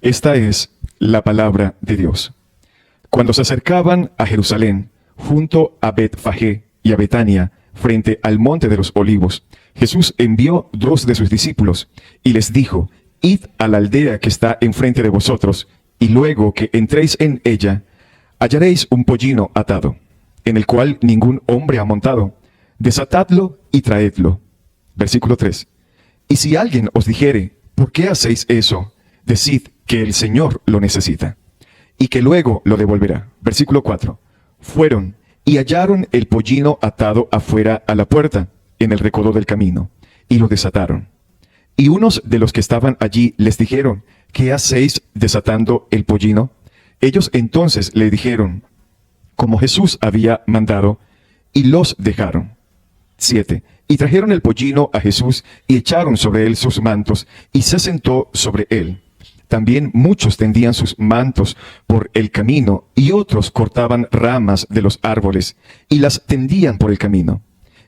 Esta es la palabra de Dios. Cuando se acercaban a Jerusalén, junto a Betfagé y a Betania, frente al monte de los Olivos, Jesús envió 2 de sus discípulos y les dijo: Id a la aldea que está enfrente de vosotros, y luego que entréis en ella, hallaréis un pollino atado, en el cual ningún hombre ha montado. Desatadlo y traedlo. Versículo 3. Y si alguien os dijere: ¿por qué hacéis eso?, decid que el Señor lo necesita, y que luego lo devolverá. Versículo 4. Fueron y hallaron el pollino atado afuera a la puerta, en el recodo del camino, y lo desataron. Y unos de los que estaban allí les dijeron: ¿qué hacéis desatando el pollino? Ellos entonces le dijeron como Jesús había mandado, y los dejaron. 7. Y trajeron el pollino a Jesús, y echaron sobre él sus mantos, y se sentó sobre él. También muchos tendían sus mantos por el camino, y otros cortaban ramas de los árboles, y las tendían por el camino.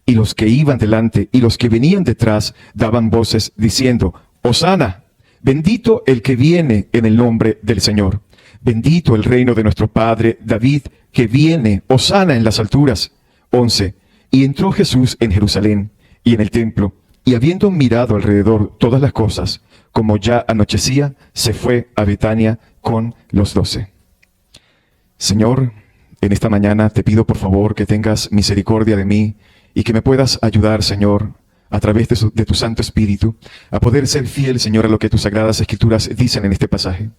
Y los que iban delante y los que venían detrás daban voces diciendo: Hosana, bendito el que viene en el nombre del Señor. Bendito el reino de nuestro padre David, que viene, Hosana en las alturas. 11. Y entró Jesús en Jerusalén y en el templo, y habiendo mirado alrededor todas las cosas, como ya anochecía, se fue a Betania con los 12. Señor, en esta mañana te pido por favor que tengas misericordia de mí y que me puedas ayudar, Señor, a través de tu Santo Espíritu, a poder ser fiel, Señor, a lo que tus Sagradas Escrituras dicen en este pasaje.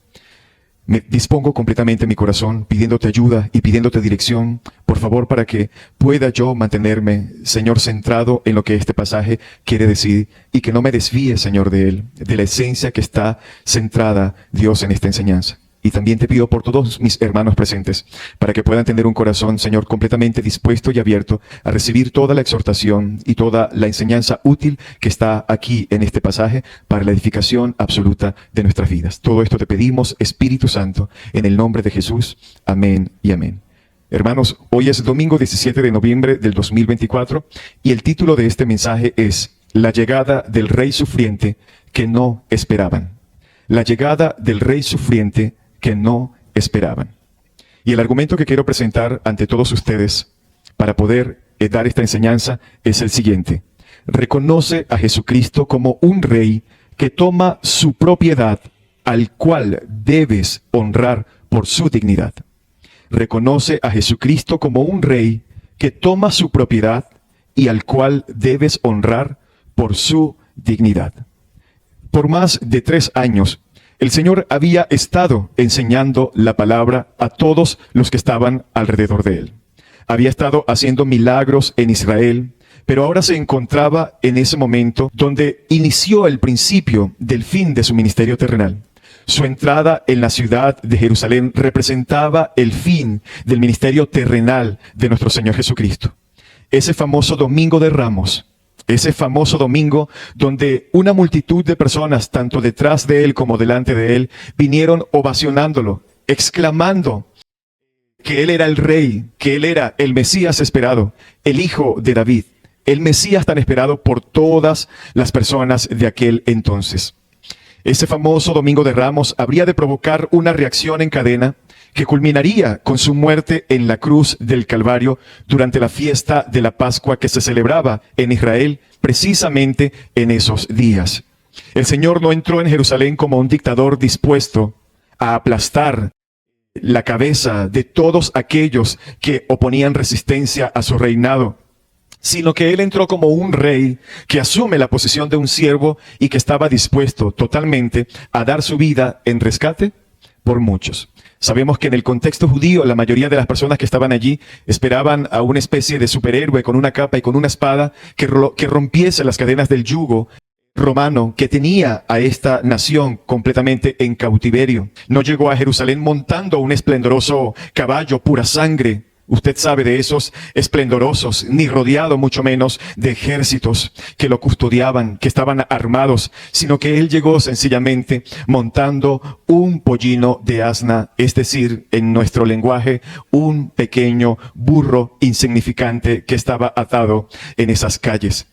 Me dispongo completamente mi corazón, pidiéndote ayuda y pidiéndote dirección, por favor, para que pueda yo mantenerme, Señor, centrado en lo que este pasaje quiere decir, y que no me desvíe, Señor, de él, de la esencia que está centrada, Dios, en esta enseñanza. Y también te pido por todos mis hermanos presentes, para que puedan tener un corazón, Señor, completamente dispuesto y abierto a recibir toda la exhortación y toda la enseñanza útil que está aquí en este pasaje para la edificación absoluta de nuestras vidas. Todo esto te pedimos, Espíritu Santo, en el nombre de Jesús. Amén y amén. Hermanos, hoy es domingo 17 de noviembre del 2024 y el título de este mensaje es La llegada del Rey Sufriente que no esperaban. La llegada del Rey Sufriente que no esperaban. Y el argumento que quiero presentar ante todos ustedes para poder dar esta enseñanza es el siguiente. Reconoce a Jesucristo como un rey que toma su propiedad, al cual debes honrar por su dignidad. Reconoce a Jesucristo como un rey que toma su propiedad y al cual debes honrar por su dignidad. Por más de 3 años, el Señor había estado enseñando la palabra a todos los que estaban alrededor de él. Había estado haciendo milagros en Israel, pero ahora se encontraba en ese momento donde inició el principio del fin de su ministerio terrenal. Su entrada en la ciudad de Jerusalén representaba el fin del ministerio terrenal de nuestro Señor Jesucristo. Ese famoso Domingo de Ramos, ese famoso domingo donde una multitud de personas, tanto detrás de él como delante de él, vinieron ovacionándolo, exclamando que él era el rey, que él era el Mesías esperado, el hijo de David, el Mesías tan esperado por todas las personas de aquel entonces. Ese famoso Domingo de Ramos habría de provocar una reacción en cadena que culminaría con su muerte en la cruz del Calvario durante la fiesta de la Pascua que se celebraba en Israel precisamente en esos días. El Señor no entró en Jerusalén como un dictador dispuesto a aplastar la cabeza de todos aquellos que oponían resistencia a su reinado, sino que Él entró como un rey que asume la posición de un siervo y que estaba dispuesto totalmente a dar su vida en rescate por muchos. Sabemos que en el contexto judío, la mayoría de las personas que estaban allí esperaban a una especie de superhéroe con una capa y con una espada que rompiese las cadenas del yugo romano que tenía a esta nación completamente en cautiverio. No llegó a Jerusalén montando un esplendoroso caballo pura sangre. Usted sabe de esos esplendorosos, ni rodeado mucho menos de ejércitos que lo custodiaban, que estaban armados, sino que él llegó sencillamente montando un pollino de asna, es decir, en nuestro lenguaje, un pequeño burro insignificante que estaba atado en esas calles.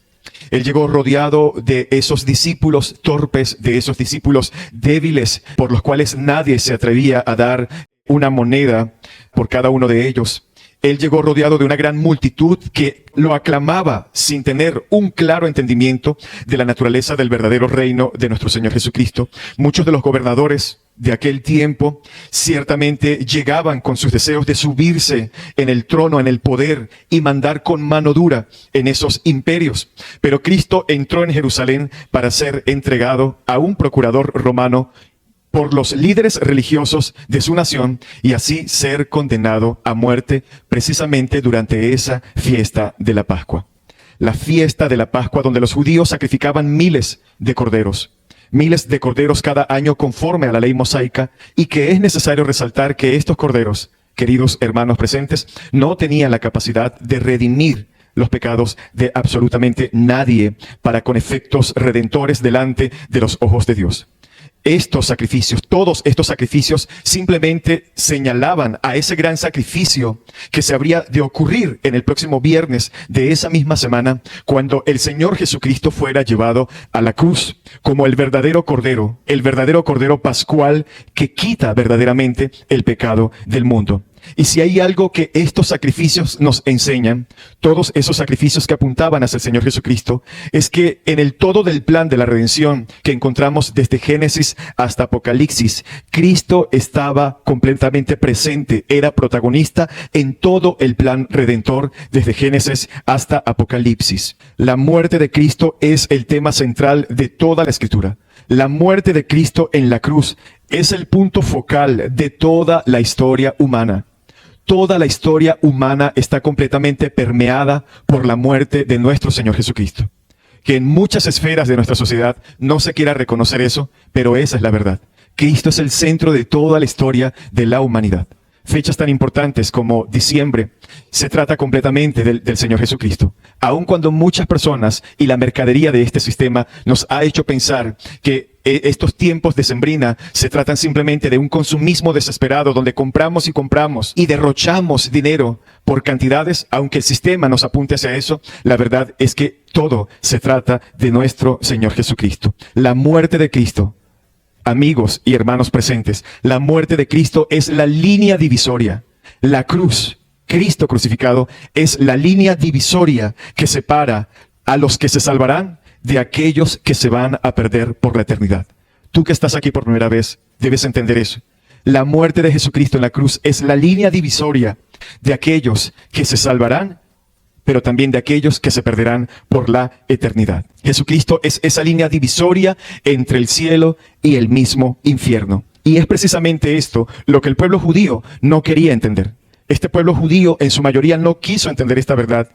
Él llegó rodeado de esos discípulos torpes, de esos discípulos débiles, por los cuales nadie se atrevía a dar una moneda por cada uno de ellos. Él llegó rodeado de una gran multitud que lo aclamaba sin tener un claro entendimiento de la naturaleza del verdadero reino de nuestro Señor Jesucristo. Muchos de los gobernadores de aquel tiempo ciertamente llegaban con sus deseos de subirse en el trono, en el poder y mandar con mano dura en esos imperios. Pero Cristo entró en Jerusalén para ser entregado a un procurador romano por los líderes religiosos de su nación y así ser condenado a muerte precisamente durante esa fiesta de la Pascua. La fiesta de la Pascua donde los judíos sacrificaban miles de corderos cada año conforme a la ley mosaica, y que es necesario resaltar que estos corderos, queridos hermanos presentes, no tenían la capacidad de redimir los pecados de absolutamente nadie para con efectos redentores delante de los ojos de Dios. Estos sacrificios, todos estos sacrificios simplemente señalaban a ese gran sacrificio que se habría de ocurrir en el próximo viernes de esa misma semana, cuando el Señor Jesucristo fuera llevado a la cruz como el verdadero cordero pascual que quita verdaderamente el pecado del mundo. Y si hay algo que estos sacrificios nos enseñan, todos esos sacrificios que apuntaban hacia el Señor Jesucristo, es que en el todo del plan de la redención que encontramos desde Génesis hasta Apocalipsis, Cristo estaba completamente presente, era protagonista en todo el plan redentor desde Génesis hasta Apocalipsis. La muerte de Cristo es el tema central de toda la Escritura. La muerte de Cristo en la cruz es el punto focal de toda la historia humana. Toda la historia humana está completamente permeada por la muerte de nuestro Señor Jesucristo. Que en muchas esferas de nuestra sociedad no se quiera reconocer eso, pero esa es la verdad. Cristo es el centro de toda la historia de la humanidad. Fechas tan importantes como diciembre se trata completamente del Señor Jesucristo. Aun cuando muchas personas y la mercadería de este sistema nos ha hecho pensar que estos tiempos de sembrina se tratan simplemente de un consumismo desesperado donde compramos y derrochamos dinero por cantidades, aunque el sistema nos apunte hacia eso, la verdad es que todo se trata de nuestro Señor Jesucristo. La muerte de Cristo, amigos y hermanos presentes, la muerte de Cristo es la línea divisoria. La cruz, Cristo crucificado, es la línea divisoria que separa a los que se salvarán de aquellos que se van a perder por la eternidad. Tú que estás aquí por primera vez, debes entender eso. La muerte de Jesucristo en la cruz es la línea divisoria de aquellos que se salvarán, pero también de aquellos que se perderán por la eternidad. Jesucristo es esa línea divisoria entre el cielo y el mismo infierno. Y es precisamente esto lo que el pueblo judío no quería entender. Este pueblo judío en su mayoría no quiso entender esta verdad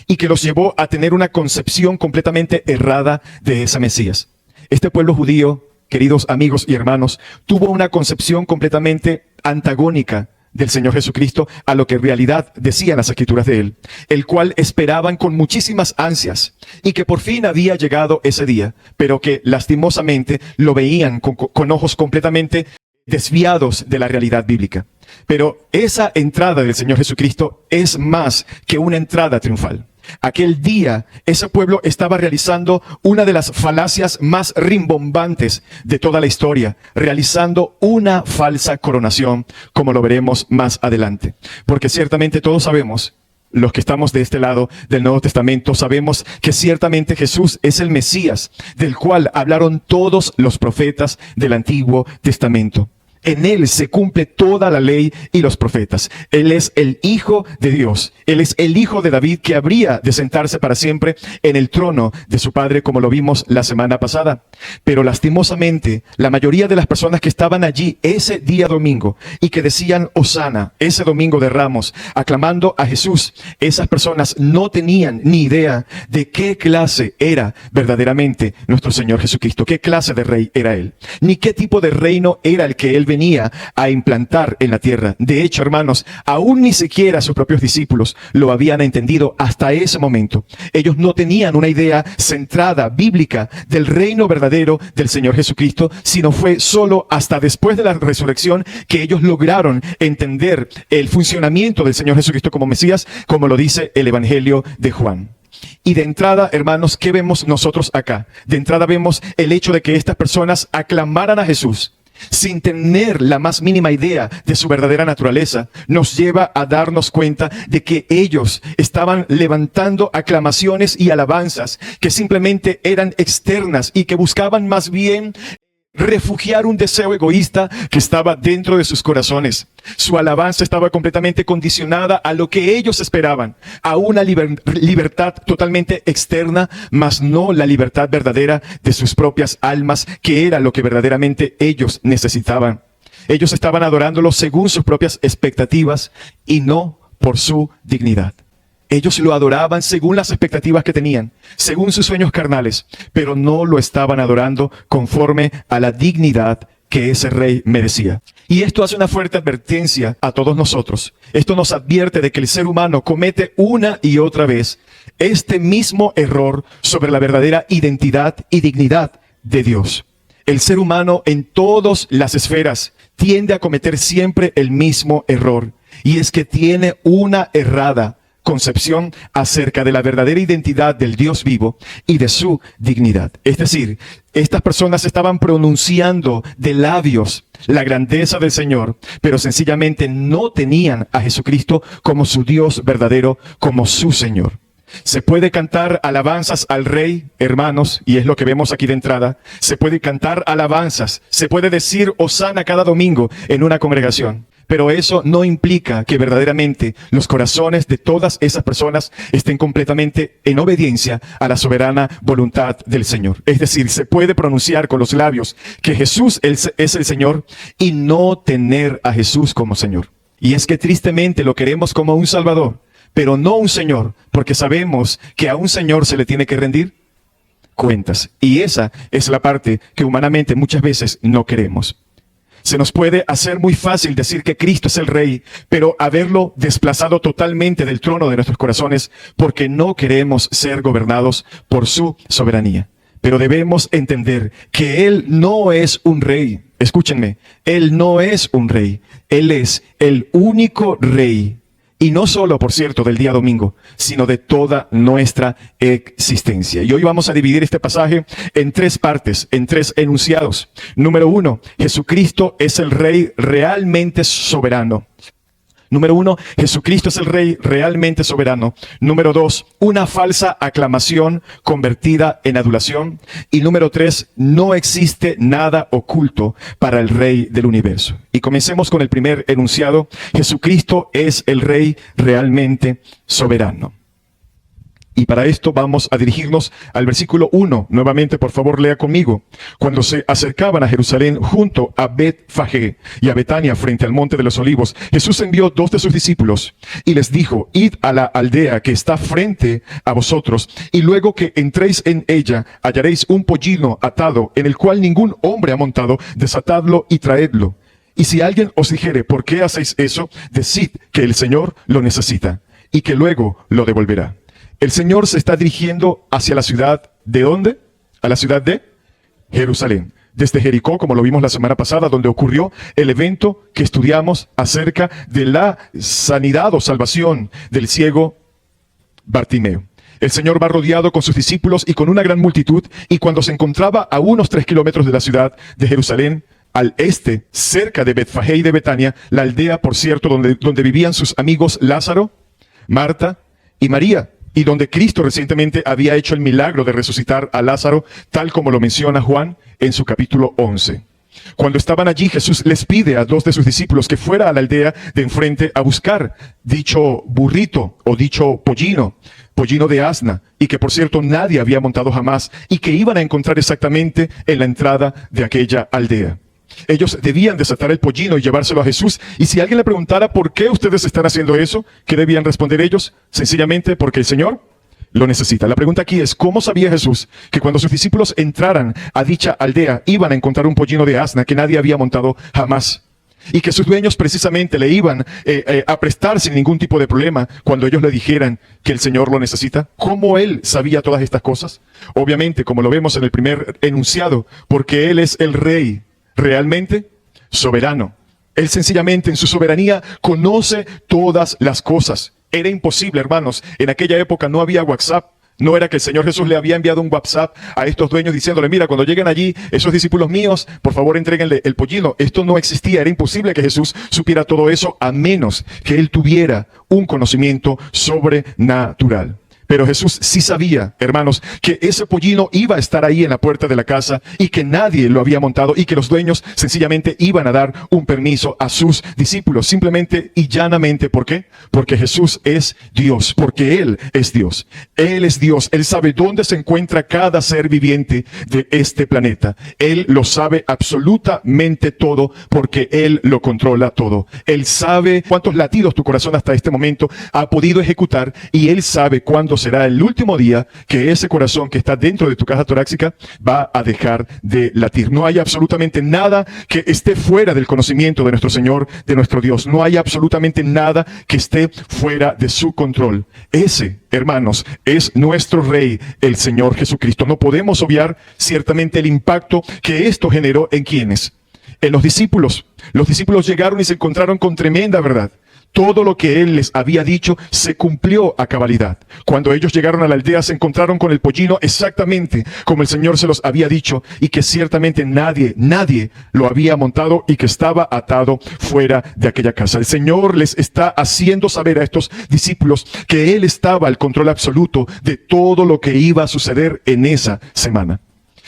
y que los llevó a tener una concepción completamente errada de ese Mesías. Este pueblo judío, queridos amigos y hermanos, tuvo una concepción completamente antagónica del Señor Jesucristo a lo que en realidad decían las escrituras de Él, el cual esperaban con muchísimas ansias y que por fin había llegado ese día, pero que lastimosamente lo veían con ojos completamente desviados de la realidad bíblica. Pero esa entrada del Señor Jesucristo es más que una entrada triunfal. Aquel día, ese pueblo estaba realizando una de las falacias más rimbombantes de toda la historia, realizando una falsa coronación, como lo veremos más adelante. Porque ciertamente todos sabemos, los que estamos de este lado del Nuevo Testamento, sabemos que ciertamente Jesús es el Mesías, del cual hablaron todos los profetas del Antiguo Testamento. En Él se cumple toda la ley y los profetas. Él es el Hijo de Dios. Él es el Hijo de David que habría de sentarse para siempre en el trono de su Padre, como lo vimos la semana pasada. Pero lastimosamente, la mayoría de las personas que estaban allí ese día domingo y que decían Hosana, ese domingo de Ramos, aclamando a Jesús, esas personas no tenían ni idea de qué clase era verdaderamente nuestro Señor Jesucristo, qué clase de rey era Él, ni qué tipo de reino era el que Él venía a implantar en la tierra. De hecho, hermanos, aún ni siquiera sus propios discípulos lo habían entendido hasta ese momento. Ellos no tenían una idea centrada, bíblica, del reino verdadero del Señor Jesucristo, sino fue solo hasta después de la resurrección que ellos lograron entender el funcionamiento del Señor Jesucristo como Mesías, como lo dice el Evangelio de Juan. Y de entrada, hermanos, ¿qué vemos nosotros acá? De entrada vemos el hecho de que estas personas aclamaran a Jesús sin tener la más mínima idea de su verdadera naturaleza. Nos lleva a darnos cuenta de que ellos estaban levantando aclamaciones y alabanzas que simplemente eran externas y que buscaban más bien refugiar un deseo egoísta que estaba dentro de sus corazones. Su alabanza estaba completamente condicionada a lo que ellos esperaban, a una libertad totalmente externa, mas no la libertad verdadera de sus propias almas, que era lo que verdaderamente ellos necesitaban. Ellos estaban adorándolo según sus propias expectativas y no por su dignidad. Ellos lo adoraban según las expectativas que tenían, según sus sueños carnales, pero no lo estaban adorando conforme a la dignidad que ese rey merecía. Y esto hace una fuerte advertencia a todos nosotros. Esto nos advierte de que el ser humano comete una y otra vez este mismo error sobre la verdadera identidad y dignidad de Dios. El ser humano en todas las esferas tiende a cometer siempre el mismo error, y es que tiene una errada concepción acerca de la verdadera identidad del Dios vivo y de su dignidad. Es decir, estas personas estaban pronunciando de labios la grandeza del Señor, pero sencillamente no tenían a Jesucristo como su Dios verdadero, como su Señor. Se puede cantar alabanzas al Rey, hermanos, y es lo que vemos aquí de entrada. Se puede cantar alabanzas, se puede decir hosana cada domingo en una congregación. Pero eso no implica que verdaderamente los corazones de todas esas personas estén completamente en obediencia a la soberana voluntad del Señor. Es decir, se puede pronunciar con los labios que Jesús es el Señor y no tener a Jesús como Señor. Y es que tristemente lo queremos como un Salvador, pero no un Señor, porque sabemos que a un Señor se le tiene que rendir cuentas. Y esa es la parte que humanamente muchas veces no queremos. Se nos puede hacer muy fácil decir que Cristo es el Rey, pero haberlo desplazado totalmente del trono de nuestros corazones porque no queremos ser gobernados por su soberanía. Pero debemos entender que Él no es un rey. Escúchenme, Él no es un rey. Él es el único Rey. Y no solo, por cierto, del día domingo, sino de toda nuestra existencia. Y hoy vamos a dividir este pasaje en tres partes, en tres enunciados. Número 1, Jesucristo es el Rey realmente soberano. Número 1, Jesucristo es el Rey realmente soberano. Número 2, una falsa aclamación convertida en adulación. Y número 3, no existe nada oculto para el Rey del universo. Y comencemos con el primer enunciado. Jesucristo es el Rey realmente soberano. Y para esto vamos a dirigirnos al versículo 1. Nuevamente, por favor, lea conmigo. Cuando se acercaban a Jerusalén junto a Betfagé y a Betania frente al monte de los olivos, Jesús envió 2 de sus discípulos y les dijo: id a la aldea que está frente a vosotros, y luego que entréis en ella hallaréis un pollino atado en el cual ningún hombre ha montado. Desatadlo y traedlo. Y si alguien os dijere: ¿por qué hacéis eso?, decid que el Señor lo necesita y que luego lo devolverá. El Señor se está dirigiendo hacia la ciudad, ¿de dónde? A la ciudad de Jerusalén. Desde Jericó, como lo vimos la semana pasada, donde ocurrió el evento que estudiamos acerca de la sanidad o salvación del ciego Bartimeo. El Señor va rodeado con sus discípulos y con una gran multitud, y cuando se encontraba a unos 3 kilómetros de la ciudad de Jerusalén, al este, cerca de Betfagé y de Betania, la aldea, por cierto, donde vivían sus amigos Lázaro, Marta y María, y donde Cristo recientemente había hecho el milagro de resucitar a Lázaro, tal como lo menciona Juan en su capítulo 11. Cuando estaban allí, Jesús les pide a 2 de sus discípulos que fuera a la aldea de enfrente a buscar dicho burrito o dicho pollino de asna, y que por cierto nadie había montado jamás, y que iban a encontrar exactamente en la entrada de aquella aldea. Ellos debían desatar el pollino y llevárselo a Jesús. Y si alguien le preguntara por qué ustedes están haciendo eso, ¿qué debían responder ellos? Sencillamente porque el Señor lo necesita. La pregunta aquí es: ¿cómo sabía Jesús que cuando sus discípulos entraran a dicha aldea iban a encontrar un pollino de asna que nadie había montado jamás? Y que sus dueños precisamente le iban a prestar sin ningún tipo de problema cuando ellos le dijeran que el Señor lo necesita. ¿Cómo Él sabía todas estas cosas? Obviamente, como lo vemos en el primer enunciado, porque Él es el Rey realmente soberano. Él sencillamente en su soberanía conoce todas las cosas. Era imposible, hermanos. En aquella época no había WhatsApp. No era que el Señor Jesús le había enviado un WhatsApp a estos dueños diciéndole, mira, cuando lleguen allí, esos discípulos míos, por favor entréguenle el pollino. Esto no existía, era imposible que Jesús supiera todo eso a menos que él tuviera un conocimiento sobrenatural. Pero Jesús sí sabía, hermanos, que ese pollino iba a estar ahí en la puerta de la casa y que nadie lo había montado y que los dueños sencillamente iban a dar un permiso a sus discípulos, simplemente y llanamente. ¿Por qué? Porque Jesús es Dios, porque Él es Dios. Él es Dios, Él sabe dónde se encuentra cada ser viviente de este planeta. Él lo sabe absolutamente todo porque Él lo controla todo. Él sabe cuántos latidos tu corazón hasta este momento ha podido ejecutar y Él sabe cuándo será el último día que ese corazón que está dentro de tu caja torácica va a dejar de latir. No hay absolutamente nada que esté fuera del conocimiento de nuestro Señor, de nuestro Dios. No hay absolutamente nada que esté fuera de su control. Ese, hermanos, es nuestro Rey, el Señor Jesucristo. No podemos obviar ciertamente el impacto que esto generó en quienes. En los discípulos. Los discípulos llegaron y se encontraron con tremenda verdad. Todo lo que Él les había dicho se cumplió a cabalidad. Cuando ellos llegaron a la aldea se encontraron con el pollino exactamente como el Señor se los había dicho y que ciertamente nadie lo había montado y que estaba atado fuera de aquella casa. El Señor les está haciendo saber a estos discípulos que Él estaba al control absoluto de todo lo que iba a suceder en esa semana.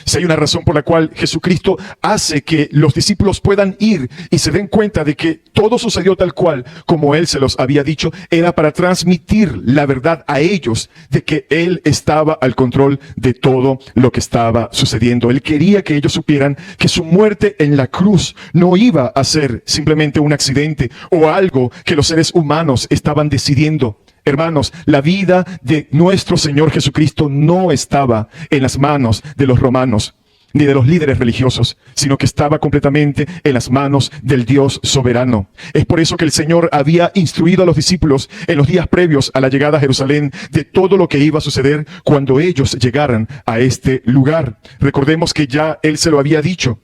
Si hay una razón por la cual Jesucristo hace que los discípulos puedan ir y se den cuenta de que todo sucedió tal cual como Él se los había dicho, era para transmitir la verdad a ellos de que Él estaba al control de todo lo que estaba sucediendo. Él quería que ellos supieran que su muerte en la cruz no iba a ser simplemente un accidente o algo que los seres humanos estaban decidiendo. Hermanos, la vida de nuestro Señor Jesucristo no estaba en las manos de los romanos ni de los líderes religiosos, sino que estaba completamente en las manos del Dios soberano. Es por eso que el Señor había instruido a los discípulos en los días previos a la llegada a Jerusalén de todo lo que iba a suceder cuando ellos llegaran a este lugar. Recordemos que ya Él se lo había dicho.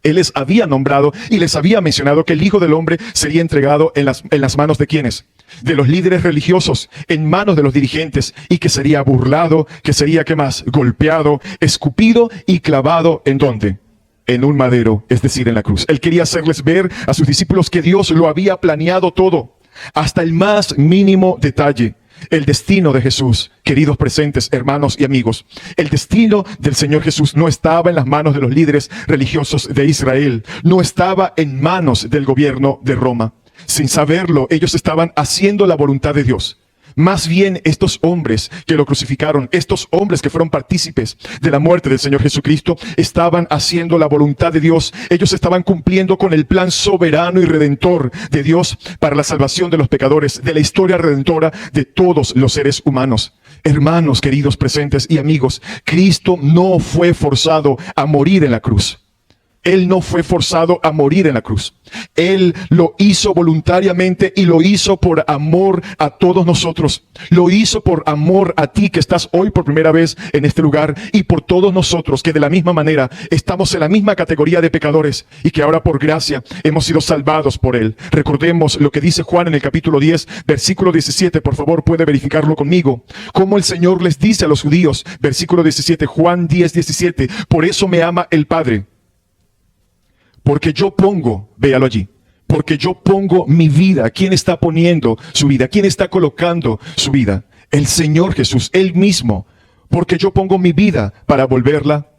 Él les había nombrado y les había mencionado que el Hijo del Hombre sería entregado en las manos de ¿quiénes? De los líderes religiosos, en manos de los dirigentes, y que sería burlado, que sería, ¿qué más? Golpeado, escupido y clavado, ¿en dónde? En un madero, es decir, en la cruz. Él quería hacerles ver a sus discípulos que Dios lo había planeado todo, hasta el más mínimo detalle. El destino de Jesús, queridos presentes, hermanos y amigos, el destino del Señor Jesús no estaba en las manos de los líderes religiosos de Israel, no estaba en manos del gobierno de Roma. Sin saberlo, ellos estaban haciendo la voluntad de Dios. Más bien, estos hombres que lo crucificaron, estos hombres que fueron partícipes de la muerte del Señor Jesucristo, estaban haciendo la voluntad de Dios. Ellos estaban cumpliendo con el plan soberano y redentor de Dios para la salvación de los pecadores, de la historia redentora de todos los seres humanos. Hermanos, queridos presentes y amigos, Cristo no fue forzado a morir en la cruz. Él no fue forzado a morir en la cruz. Él lo hizo voluntariamente y lo hizo por amor a todos nosotros. Lo hizo por amor a ti que estás hoy por primera vez en este lugar y por todos nosotros que de la misma manera estamos en la misma categoría de pecadores y que ahora por gracia hemos sido salvados por Él. Recordemos lo que dice Juan en el capítulo 10, versículo 17. Por favor, puede verificarlo conmigo. Como el Señor les dice a los judíos, versículo 17, Juan 10, 17. Por eso me ama el Padre. Porque yo pongo, véalo allí, porque yo pongo mi vida. ¿Quién está poniendo su vida? ¿Quién está colocando su vida? El Señor Jesús, Él mismo. Porque yo pongo mi vida para volverla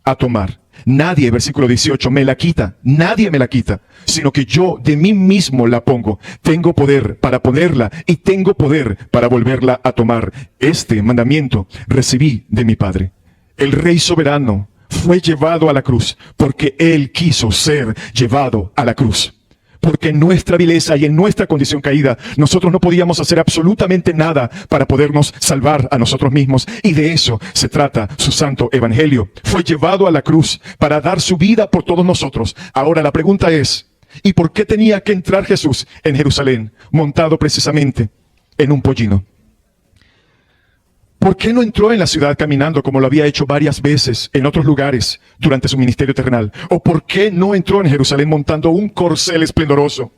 a tomar. Nadie, versículo 18, me la quita. Nadie me la quita, sino que yo de mí mismo la pongo. Tengo poder para ponerla y tengo poder para volverla a tomar. Este mandamiento recibí de mi Padre. El Rey soberano fue llevado a la cruz porque Él quiso ser llevado a la cruz. Porque en nuestra vileza y en nuestra condición caída, nosotros no podíamos hacer absolutamente nada para podernos salvar a nosotros mismos. Y de eso se trata su santo evangelio. Fue llevado a la cruz para dar su vida por todos nosotros. Ahora la pregunta es, ¿y por qué tenía que entrar Jesús en Jerusalén, montado precisamente en un pollino? ¿Por qué no entró en la ciudad caminando como lo había hecho varias veces en otros lugares durante su ministerio terrenal? ¿O por qué no entró en Jerusalén montando un corcel esplendoroso,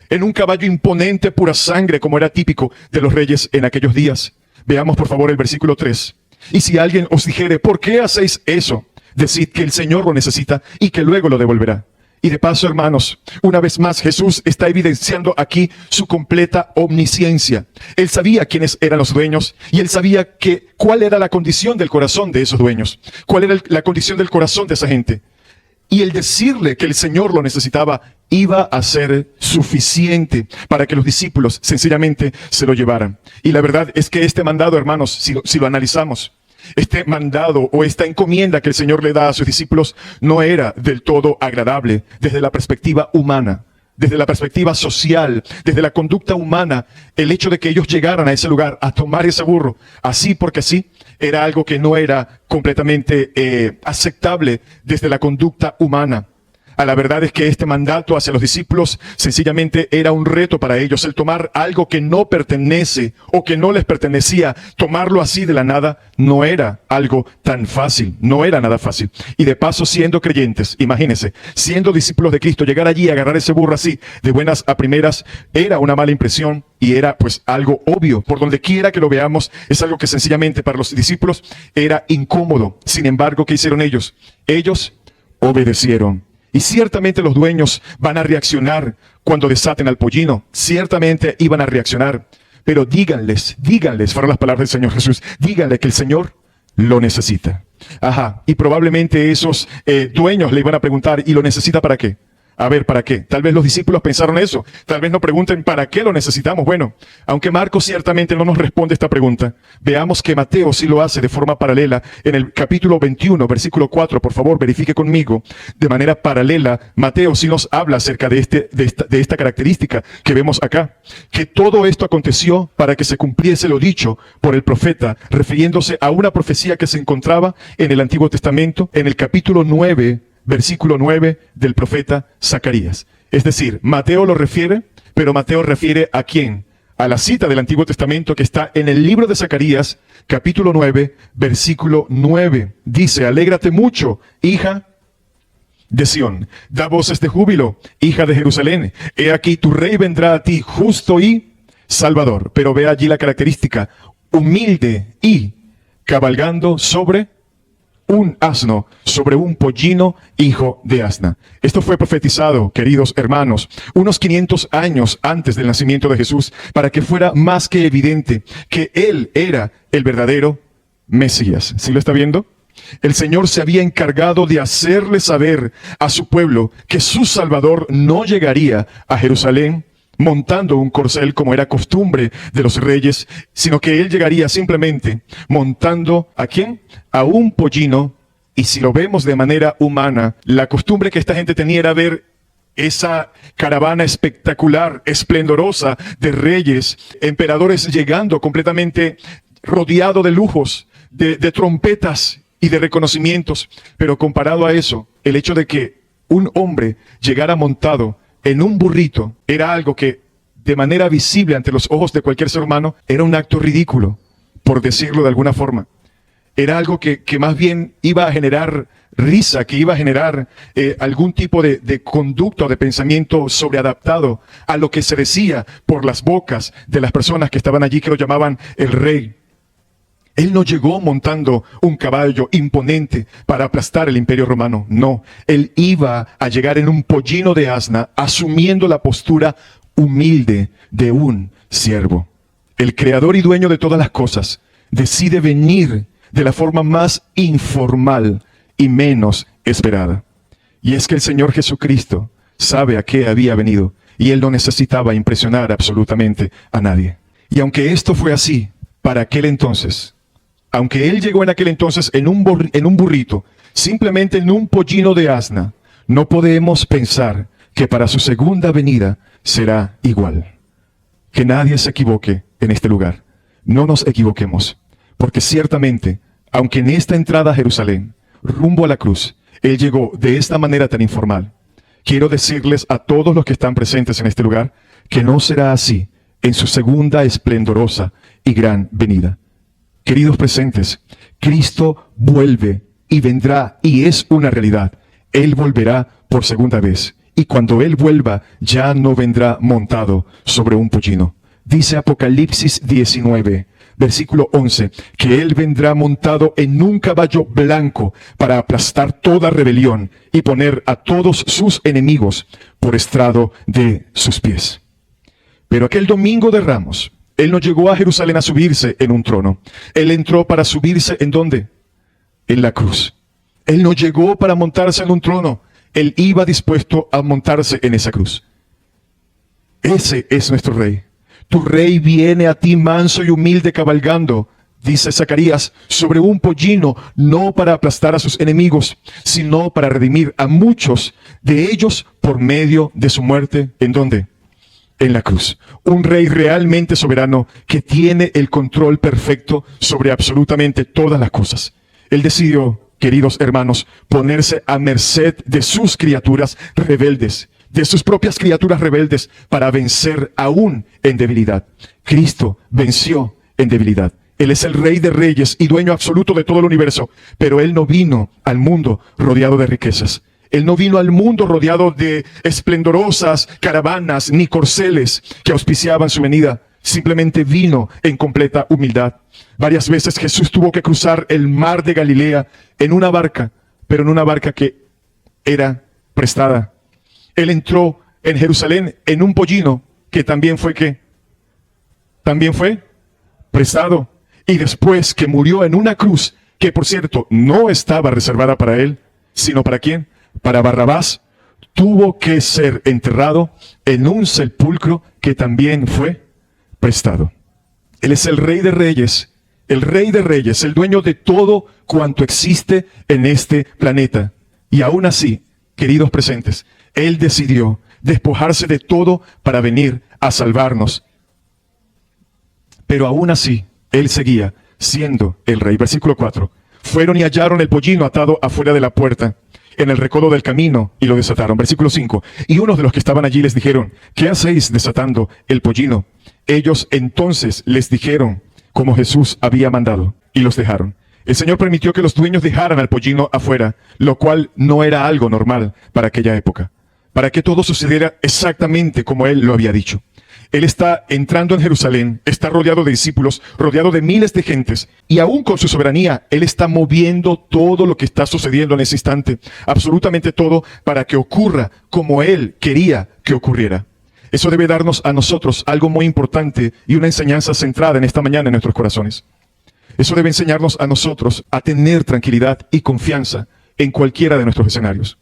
en un caballo imponente pura sangre como era típico de los reyes en aquellos días? Veamos por favor el versículo 3. Y si alguien os dijere, ¿por qué hacéis eso? Decid que el Señor lo necesita y que luego lo devolverá. Y de paso, hermanos, una vez más Jesús está evidenciando aquí su completa omnisciencia. Él sabía quiénes eran los dueños y él sabía cuál era la condición del corazón de esos dueños, cuál era la condición del corazón de esa gente. Y el decirle que el Señor lo necesitaba iba a ser suficiente para que los discípulos sencillamente se lo llevaran. Y la verdad es que este mandado, hermanos, si lo analizamos, este mandado o esta encomienda que el Señor le da a sus discípulos no era del todo agradable desde la perspectiva humana, desde la perspectiva social, desde la conducta humana. El hecho de que ellos llegaran a ese lugar a tomar ese burro, así porque sí, era algo que no era completamente aceptable desde la conducta humana. A la verdad es que este mandato hacia los discípulos sencillamente era un reto para ellos. El tomar algo que no pertenece o que no les pertenecía, tomarlo así de la nada, no era algo tan fácil, no era nada fácil. Y de paso, siendo creyentes, imagínense, siendo discípulos de Cristo, llegar allí a agarrar ese burro así, de buenas a primeras, era una mala impresión y era pues algo obvio. Por donde quiera que lo veamos, es algo que sencillamente para los discípulos era incómodo. Sin embargo, ¿qué hicieron ellos? Ellos obedecieron. Y ciertamente los dueños van a reaccionar cuando desaten al pollino. Ciertamente iban a reaccionar. Pero díganles, fueron las palabras del Señor Jesús, díganle que el Señor lo necesita. Ajá, y probablemente esos dueños le iban a preguntar, ¿y lo necesita para qué? A ver, ¿para qué? Tal vez los discípulos pensaron eso. Tal vez nos pregunten, ¿para qué lo necesitamos? Bueno, aunque Marcos ciertamente no nos responde esta pregunta, veamos que Mateo sí lo hace de forma paralela. En el capítulo 21, versículo 4, por favor, verifique conmigo. De manera paralela, Mateo sí nos habla acerca de esta característica que vemos acá. Que todo esto aconteció para que se cumpliese lo dicho por el profeta, refiriéndose a una profecía que se encontraba en el Antiguo Testamento, en el capítulo 9, versículo 9 del profeta Zacarías. Es decir, Mateo lo refiere, pero Mateo refiere ¿a quién? A la cita del Antiguo Testamento que está en el libro de Zacarías, capítulo 9, versículo 9. Dice, alégrate mucho, hija de Sión, da voces de júbilo, hija de Jerusalén. He aquí tu rey vendrá a ti, justo y salvador. Pero ve allí la característica, humilde y cabalgando sobre un asno, sobre un pollino, hijo de asna. Esto fue profetizado, queridos hermanos, unos 500 años antes del nacimiento de Jesús, para que fuera más que evidente que Él era el verdadero Mesías. ¿Sí lo está viendo? El Señor se había encargado de hacerle saber a su pueblo que su Salvador no llegaría a Jerusalén montando un corcel como era costumbre de los reyes, sino que él llegaría simplemente montando ¿a quién? A un pollino. Y si lo vemos de manera humana, la costumbre que esta gente tenía era ver esa caravana espectacular, esplendorosa de reyes, emperadores llegando completamente rodeado de lujos, de trompetas y de reconocimientos. Pero comparado a eso, el hecho de que un hombre llegara montado en un burrito era algo que, de manera visible ante los ojos de cualquier ser humano, era un acto ridículo, por decirlo de alguna forma. Era algo que más bien iba a generar risa, que iba a generar algún tipo de conducta o de pensamiento sobreadaptado a lo que se decía por las bocas de las personas que estaban allí, que lo llamaban el rey. Él no llegó montando un caballo imponente para aplastar el imperio romano. No, él iba a llegar en un pollino de asna, asumiendo la postura humilde de un siervo. El creador y dueño de todas las cosas decide venir de la forma más informal y menos esperada. Y es que el Señor Jesucristo sabe a qué había venido y Él no necesitaba impresionar absolutamente a nadie. Y aunque esto fue así para aquel entonces, aunque Él llegó en aquel entonces en un burrito, simplemente en un pollino de asna, no podemos pensar que para su segunda venida será igual. Que nadie se equivoque en este lugar. No nos equivoquemos, porque ciertamente, aunque en esta entrada a Jerusalén, rumbo a la cruz, Él llegó de esta manera tan informal, quiero decirles a todos los que están presentes en este lugar, que no será así en su segunda esplendorosa y gran venida. Queridos presentes, Cristo vuelve y vendrá y es una realidad. Él volverá por segunda vez. Y cuando Él vuelva, ya no vendrá montado sobre un pollino. Dice Apocalipsis 19, Versículo 11, que Él vendrá montado en un caballo blanco para aplastar toda rebelión y poner a todos sus enemigos por estrado de sus pies. Pero aquel domingo de Ramos, Él no llegó a Jerusalén a subirse en un trono. Él entró para subirse ¿en dónde? En la cruz. Él no llegó para montarse en un trono. Él iba dispuesto a montarse en esa cruz. Ese es nuestro Rey. Tu Rey viene a ti manso y humilde cabalgando, dice Zacarías, sobre un pollino, no para aplastar a sus enemigos, sino para redimir a muchos de ellos por medio de su muerte. ¿En dónde? En la cruz. Un Rey realmente soberano que tiene el control perfecto sobre absolutamente todas las cosas. Él decidió, queridos hermanos, ponerse a merced de sus criaturas rebeldes, de sus propias criaturas rebeldes, para vencer aún en debilidad. Cristo venció en debilidad. Él es el Rey de reyes y dueño absoluto de todo el universo, pero Él no vino al mundo rodeado de riquezas. Él no vino al mundo rodeado de esplendorosas caravanas ni corceles que auspiciaban su venida. Simplemente vino en completa humildad. Varias veces Jesús tuvo que cruzar el mar de Galilea en una barca, pero en una barca que era prestada. Él entró en Jerusalén en un pollino que también fue ¿qué? También fue prestado. Y después que murió en una cruz, que por cierto no estaba reservada para él, sino ¿para quién? Para Barrabás, tuvo que ser enterrado en un sepulcro que también fue prestado. Él es el Rey de reyes, el Rey de reyes, el dueño de todo cuanto existe en este planeta. Y aún así, queridos presentes, Él decidió despojarse de todo para venir a salvarnos. Pero aún así, Él seguía siendo el Rey. Versículo 4. Fueron y hallaron el pollino atado afuera de la puerta, en el recodo del camino, y lo desataron. Versículo 5. Y unos de los que estaban allí les dijeron, ¿qué hacéis desatando el pollino? Ellos entonces les dijeron como Jesús había mandado, y los dejaron. El Señor permitió que los dueños dejaran al pollino afuera, lo cual no era algo normal para aquella época, para que todo sucediera exactamente como Él lo había dicho. Él está entrando en Jerusalén, está rodeado de discípulos, rodeado de miles de gentes, y aún con su soberanía, Él está moviendo todo lo que está sucediendo en ese instante, absolutamente todo, para que ocurra como Él quería que ocurriera. Eso debe darnos a nosotros algo muy importante y una enseñanza centrada en esta mañana en nuestros corazones. Eso debe enseñarnos a nosotros a tener tranquilidad y confianza en cualquiera de nuestros escenarios.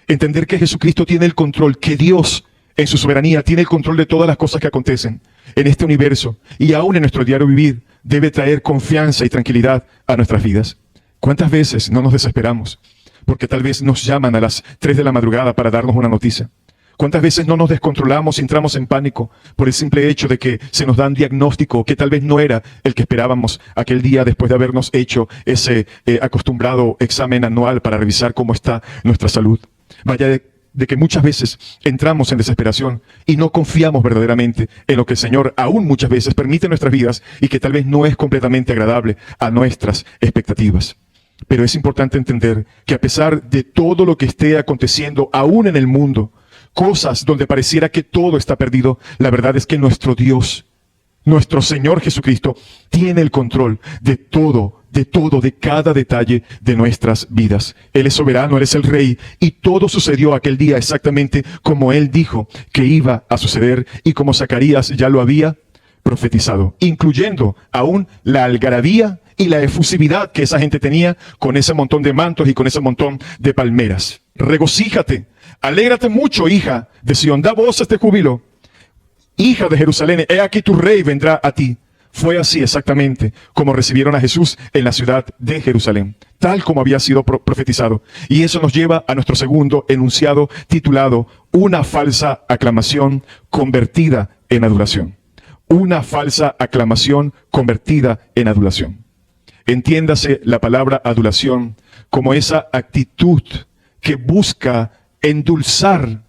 Entender que Jesucristo tiene el control, que Dios en su soberanía tiene el control de todas las cosas que acontecen en este universo y aún en nuestro diario vivir, debe traer confianza y tranquilidad a nuestras vidas. ¿Cuántas veces no nos desesperamos porque tal vez nos llaman a las 3 de la madrugada para darnos una noticia? ¿Cuántas veces no nos descontrolamos y entramos en pánico por el simple hecho de que se nos da un diagnóstico que tal vez no era el que esperábamos aquel día después de habernos hecho ese acostumbrado examen anual para revisar cómo está nuestra salud? Vaya de que muchas veces entramos en desesperación y no confiamos verdaderamente en lo que el Señor aún muchas veces permite en nuestras vidas y que tal vez no es completamente agradable a nuestras expectativas. Pero es importante entender que a pesar de todo lo que esté aconteciendo aún en el mundo, cosas donde pareciera que todo está perdido, la verdad es que nuestro Dios, nuestro Señor Jesucristo, tiene el control de todo, de cada detalle de nuestras vidas. Él es soberano, Él es el Rey, y todo sucedió aquel día exactamente como Él dijo que iba a suceder y como Zacarías ya lo había profetizado, incluyendo aún la algarabía y la efusividad que esa gente tenía con ese montón de mantos y con ese montón de palmeras. Regocíjate, alégrate mucho, hija de Sión, da voces de júbilo. Hija de Jerusalén, he aquí tu Rey vendrá a ti. Fue así exactamente como recibieron a Jesús en la ciudad de Jerusalén, tal como había sido profetizado. Y eso nos lleva a nuestro segundo enunciado titulado Una falsa aclamación convertida en adoración. Una falsa aclamación convertida en adulación. Entiéndase la palabra adulación como esa actitud que busca endulzar,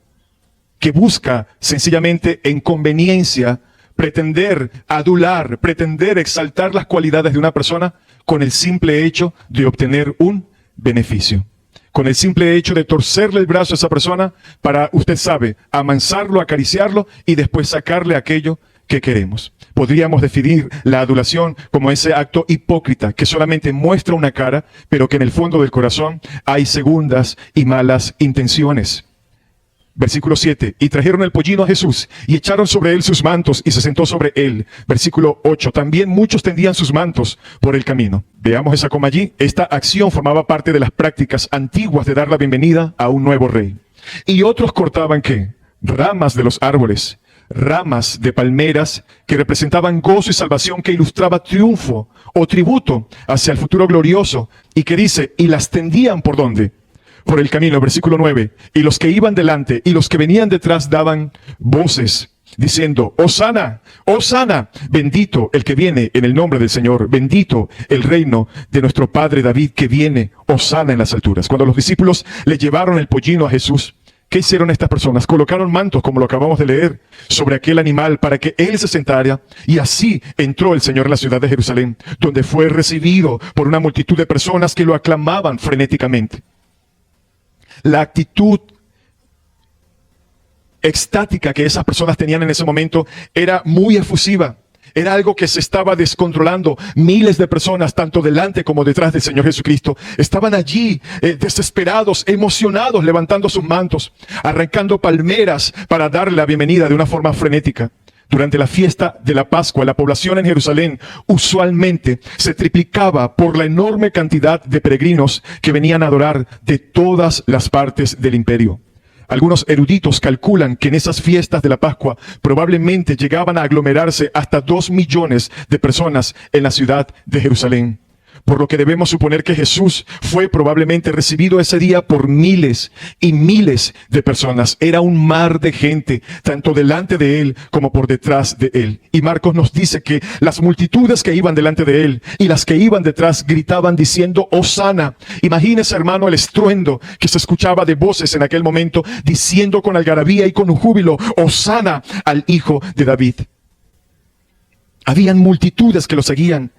que busca sencillamente en conveniencia pretender adular, pretender exaltar las cualidades de una persona con el simple hecho de obtener un beneficio. Con el simple hecho de torcerle el brazo a esa persona para, usted sabe, amansarlo, acariciarlo y después sacarle aquello que queremos. Podríamos definir la adulación como ese acto hipócrita que solamente muestra una cara, pero que en el fondo del corazón hay segundas y malas intenciones. Versículo 7, y trajeron el pollino a Jesús, y echaron sobre él sus mantos, y se sentó sobre él. Versículo 8, también muchos tendían sus mantos por el camino. Veamos esa coma allí. Esta acción formaba parte de las prácticas antiguas de dar la bienvenida a un nuevo rey. Y otros cortaban, ¿qué? Ramas de los árboles, ramas de palmeras que representaban gozo y salvación, que ilustraba triunfo o tributo hacia el futuro glorioso. Y que dice, y las tendían ¿por dónde? Por el camino. Versículo 9, y los que iban delante y los que venían detrás daban voces diciendo, Hosana, Hosana, bendito el que viene en el nombre del Señor, bendito el reino de nuestro padre David que viene, Hosana en las alturas. Cuando los discípulos le llevaron el pollino a Jesús, ¿qué hicieron estas personas? Colocaron mantos, como lo acabamos de leer, sobre aquel animal para que él se sentara, y así entró el Señor en la ciudad de Jerusalén, donde fue recibido por una multitud de personas que lo aclamaban frenéticamente. La actitud extática que esas personas tenían en ese momento era muy efusiva. Era algo que se estaba descontrolando. Miles de personas, tanto delante como detrás del Señor Jesucristo, estaban allí desesperados, emocionados, levantando sus mantos, arrancando palmeras para darle la bienvenida de una forma frenética. Durante la fiesta de la Pascua, la población en Jerusalén usualmente se triplicaba por la enorme cantidad de peregrinos que venían a adorar de todas las partes del imperio. Algunos eruditos calculan que en esas fiestas de la Pascua probablemente llegaban a aglomerarse hasta 2 millones de personas en la ciudad de Jerusalén. Por lo que debemos suponer que Jesús fue probablemente recibido ese día por miles y miles de personas. Era un mar de gente, tanto delante de él como por detrás de él. Y Marcos nos dice que las multitudes que iban delante de él y las que iban detrás gritaban diciendo, Hosana. Imagínese, hermano, el estruendo que se escuchaba de voces en aquel momento, diciendo con algarabía y con un júbilo, Hosana al Hijo de David. Habían multitudes que lo seguían.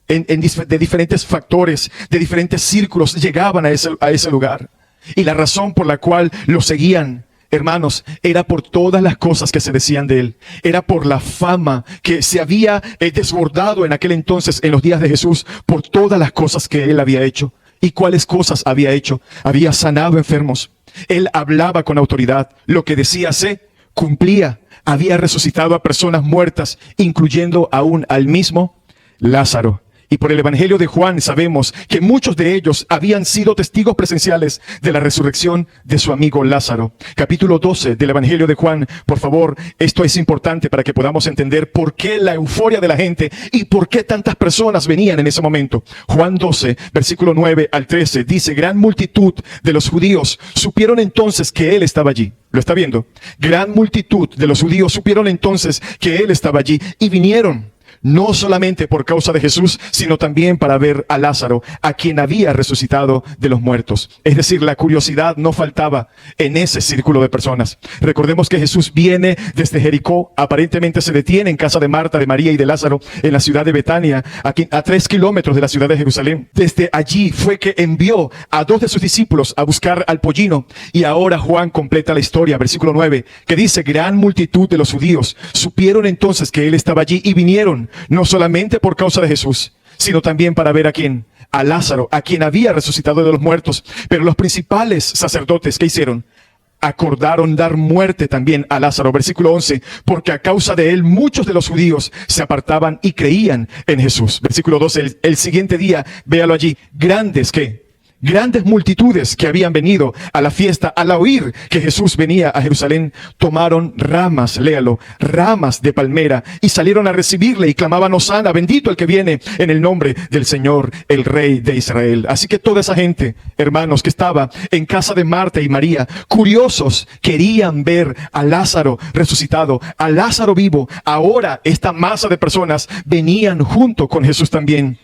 De diferentes factores, de diferentes círculos, llegaban a ese lugar. Y la razón por la cual lo seguían, hermanos, era por todas las cosas que se decían de él. Era por la fama que se había desbordado en aquel entonces, en los días de Jesús, por todas las cosas que él había hecho. ¿Y cuáles cosas había hecho? Había sanado enfermos. Él hablaba con autoridad. Lo que decía se cumplía. Había resucitado a personas muertas, incluyendo aún al mismo Lázaro. Y por el Evangelio de Juan sabemos que muchos de ellos habían sido testigos presenciales de la resurrección de su amigo Lázaro. Capítulo 12 del Evangelio de Juan. Por favor, esto es importante para que podamos entender por qué la euforia de la gente y por qué tantas personas venían en ese momento. Juan 12, versículo 9 al 13, dice, gran multitud de los judíos supieron entonces que él estaba allí. ¿Lo está viendo? Gran multitud de los judíos supieron entonces que él estaba allí y vinieron. No solamente por causa de Jesús, sino también para ver a Lázaro, a quien había resucitado de los muertos. Es decir, la curiosidad no faltaba en ese círculo de personas. Recordemos que Jesús viene desde Jericó, aparentemente se detiene en casa de Marta, de María y de Lázaro, en la ciudad de Betania, a 3 kilómetros de la ciudad de Jerusalén. Desde allí fue que envió a 2 de sus discípulos a buscar al pollino. Y ahora Juan completa la historia, versículo 9, que dice, gran multitud de los judíos supieron entonces que él estaba allí y vinieron. No solamente por causa de Jesús, sino también para ver a quién, a Lázaro, a quien había resucitado de los muertos. Pero los principales sacerdotes, ¿qué hicieron? Acordaron dar muerte también a Lázaro. Versículo 11, porque a causa de él muchos de los judíos se apartaban y creían en Jesús. Versículo 12, el siguiente día, véalo allí, grandes multitudes que habían venido a la fiesta al oír que Jesús venía a Jerusalén, tomaron ramas, léalo, ramas de palmera y salieron a recibirle y clamaban, Hosana, bendito el que viene en el nombre del Señor, el Rey de Israel. Así que toda esa gente, hermanos, que estaba en casa de Marta y María, curiosos, querían ver a Lázaro resucitado, a Lázaro vivo. Ahora esta masa de personas venían junto con Jesús también.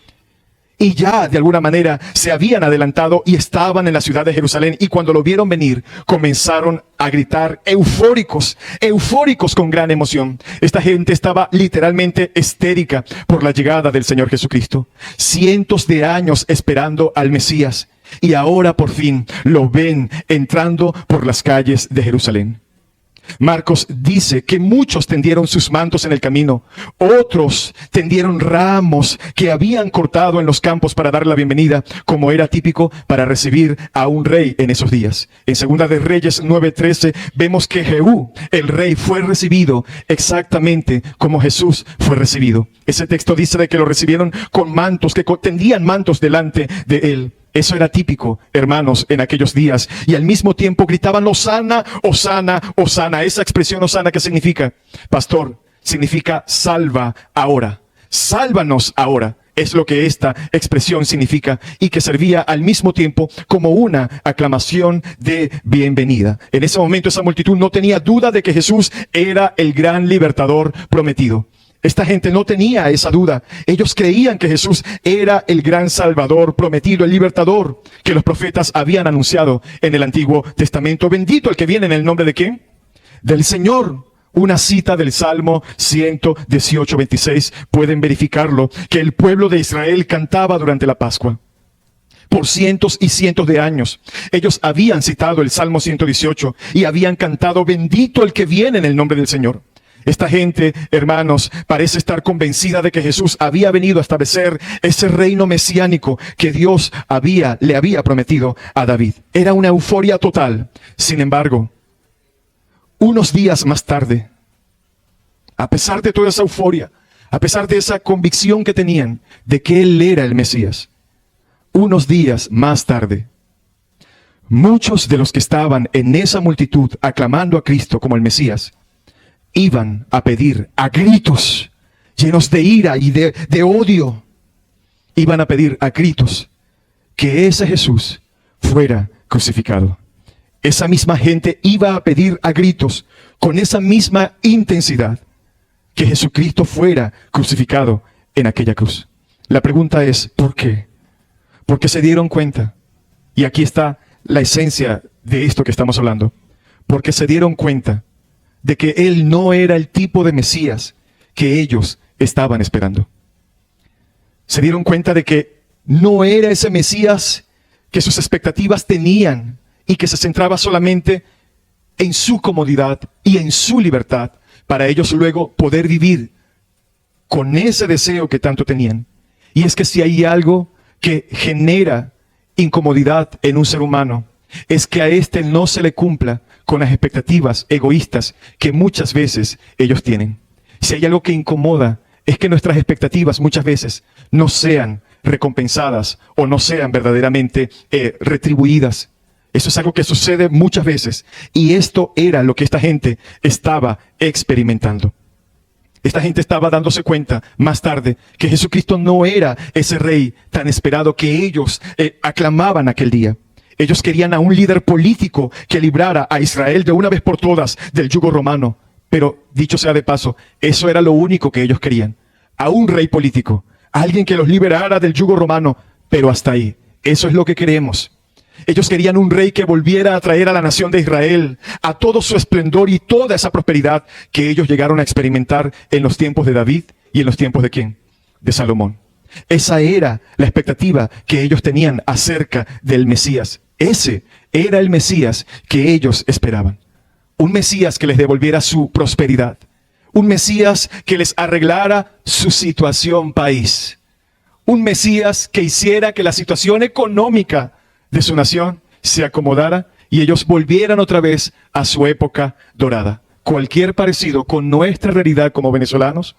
Y ya de alguna manera se habían adelantado y estaban en la ciudad de Jerusalén. Y cuando lo vieron venir, comenzaron a gritar eufóricos con gran emoción. Esta gente estaba literalmente histérica por la llegada del Señor Jesucristo. Cientos de años esperando al Mesías. Y ahora por fin lo ven entrando por las calles de Jerusalén. Marcos dice que muchos tendieron sus mantos en el camino, otros tendieron ramos que habían cortado en los campos para dar la bienvenida, como era típico para recibir a un rey en esos días. En Segunda de Reyes 9:13 vemos que Jehú, el rey, fue recibido exactamente como Jesús fue recibido. Ese texto dice de que lo recibieron con mantos, que tendían mantos delante de él. Eso era típico, hermanos, en aquellos días. Y al mismo tiempo gritaban, Hosana, Hosana, Hosana. Esa expresión Hosana, ¿qué significa? Pastor, significa salva ahora. Sálvanos ahora. Es lo que esta expresión significa y que servía al mismo tiempo como una aclamación de bienvenida. En ese momento esa multitud no tenía duda de que Jesús era el gran libertador prometido. Esta gente no tenía esa duda. Ellos creían que Jesús era el gran Salvador prometido, el libertador que los profetas habían anunciado en el Antiguo Testamento. Bendito el que viene en el nombre de ¿quién? Del Señor. Una cita del Salmo 118:26. Pueden verificarlo, que el pueblo de Israel cantaba durante la Pascua. Por cientos y cientos de años, ellos habían citado el Salmo 118 y habían cantado, bendito el que viene en el nombre del Señor. Esta gente, hermanos, parece estar convencida de que Jesús había venido a establecer ese reino mesiánico que Dios le había prometido a David. Era una euforia total. Sin embargo, unos días más tarde, a pesar de toda esa euforia, a pesar de esa convicción que tenían de que Él era el Mesías, unos días más tarde, muchos de los que estaban en esa multitud aclamando a Cristo como el Mesías, iban a pedir a gritos, llenos de ira y de odio, iban a pedir a gritos que ese Jesús fuera crucificado. Esa misma gente iba a pedir a gritos, con esa misma intensidad, que Jesucristo fuera crucificado en aquella cruz. La pregunta es, ¿por qué? Porque se dieron cuenta, y aquí está la esencia de esto que estamos hablando, porque se dieron cuenta de que Él no era el tipo de Mesías que ellos estaban esperando. Se dieron cuenta de que no era ese Mesías que sus expectativas tenían y que se centraba solamente en su comodidad y en su libertad para ellos luego poder vivir con ese deseo que tanto tenían. Y es que si hay algo que genera incomodidad en un ser humano, es que a éste no se le cumpla con las expectativas egoístas que muchas veces ellos tienen. Si hay algo que incomoda, es que nuestras expectativas muchas veces no sean recompensadas o no sean verdaderamente retribuidas. Eso es algo que sucede muchas veces. Y esto era lo que esta gente estaba experimentando. Esta gente estaba dándose cuenta más tarde que Jesucristo no era ese rey tan esperado que ellos aclamaban aquel día. Ellos querían a un líder político que librara a Israel de una vez por todas del yugo romano. Pero, dicho sea de paso, eso era lo único que ellos querían. A un rey político, a alguien que los liberara del yugo romano. Pero hasta ahí, eso es lo que queremos. Ellos querían un rey que volviera a traer a la nación de Israel a todo su esplendor y toda esa prosperidad que ellos llegaron a experimentar en los tiempos de David y en los tiempos de ¿quién? De Salomón. Esa era la expectativa que ellos tenían acerca del Mesías. Ese era el Mesías que ellos esperaban. Un Mesías que les devolviera su prosperidad. Un Mesías que les arreglara su situación país. Un Mesías que hiciera que la situación económica de su nación se acomodara y ellos volvieran otra vez a su época dorada. Cualquier parecido con nuestra realidad como venezolanos,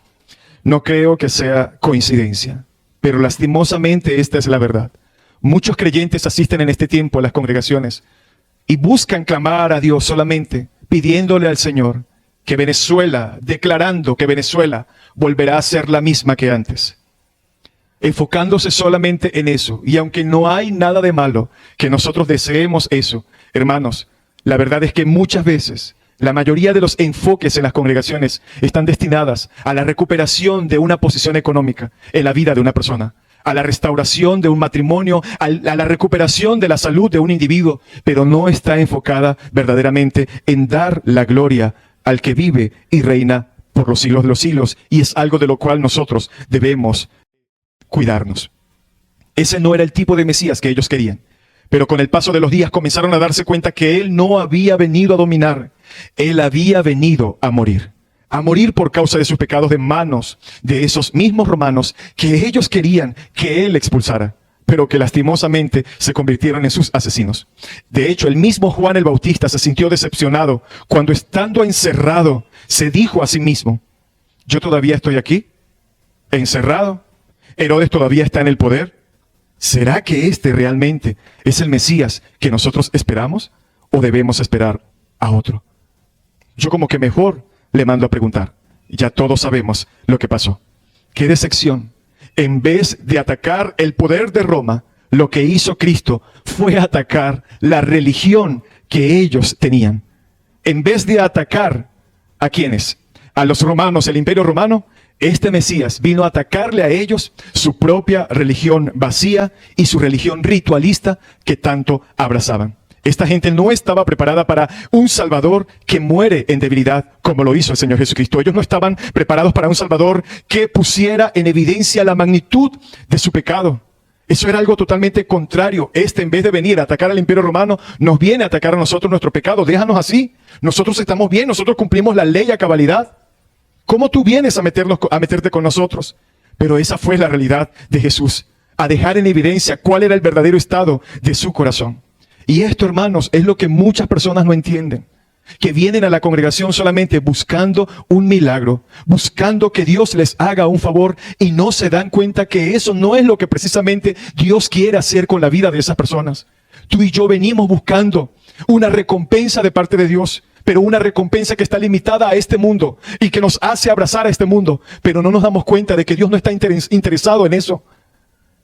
no creo que sea coincidencia. Pero lastimosamente esta es la verdad. Muchos creyentes asisten en este tiempo a las congregaciones y buscan clamar a Dios solamente, pidiéndole al Señor que Venezuela, declarando que Venezuela volverá a ser la misma que antes. Enfocándose solamente en eso. Y aunque no hay nada de malo que nosotros deseemos eso, hermanos, la verdad es que muchas veces la mayoría de los enfoques en las congregaciones están destinadas a la recuperación de una posición económica en la vida de una persona, a la restauración de un matrimonio, a la recuperación de la salud de un individuo, pero no está enfocada verdaderamente en dar la gloria al que vive y reina por los siglos de los siglos, y es algo de lo cual nosotros debemos cuidarnos. Ese no era el tipo de Mesías que ellos querían. Pero con el paso de los días comenzaron a darse cuenta que Él no había venido a dominar, Él había venido a morir por causa de sus pecados de manos de esos mismos romanos que ellos querían que Él expulsara, pero que lastimosamente se convirtieron en sus asesinos. De hecho, el mismo Juan el Bautista se sintió decepcionado cuando, estando encerrado, se dijo a sí mismo: yo todavía estoy aquí, encerrado. Herodes todavía está en el poder. ¿Será que este realmente es el Mesías que nosotros esperamos? ¿O debemos esperar a otro? Yo como que mejor le mando a preguntar. Ya todos sabemos lo que pasó. ¡Qué decepción! En vez de atacar el poder de Roma, lo que hizo Cristo fue atacar la religión que ellos tenían. En vez de atacar, ¿a quiénes? A los romanos, el imperio romano. Este Mesías vino a atacarle a ellos su propia religión vacía y su religión ritualista que tanto abrazaban. Esta gente no estaba preparada para un Salvador que muere en debilidad, como lo hizo el Señor Jesucristo. Ellos no estaban preparados para un Salvador que pusiera en evidencia la magnitud de su pecado. Eso era algo totalmente contrario. En vez de venir a atacar al imperio romano, nos viene a atacar a nosotros nuestro pecado. Déjanos así. Nosotros estamos bien, nosotros cumplimos la ley a cabalidad. ¿Cómo tú vienes a meterte con nosotros? Pero esa fue la realidad de Jesús, a dejar en evidencia cuál era el verdadero estado de su corazón. Y esto, hermanos, es lo que muchas personas no entienden, que vienen a la congregación solamente buscando un milagro, buscando que Dios les haga un favor y no se dan cuenta que eso no es lo que precisamente Dios quiere hacer con la vida de esas personas. Tú y yo venimos buscando una recompensa de parte de Dios, pero una recompensa que está limitada a este mundo y que nos hace abrazar a este mundo, pero no nos damos cuenta de que Dios no está interesado en eso.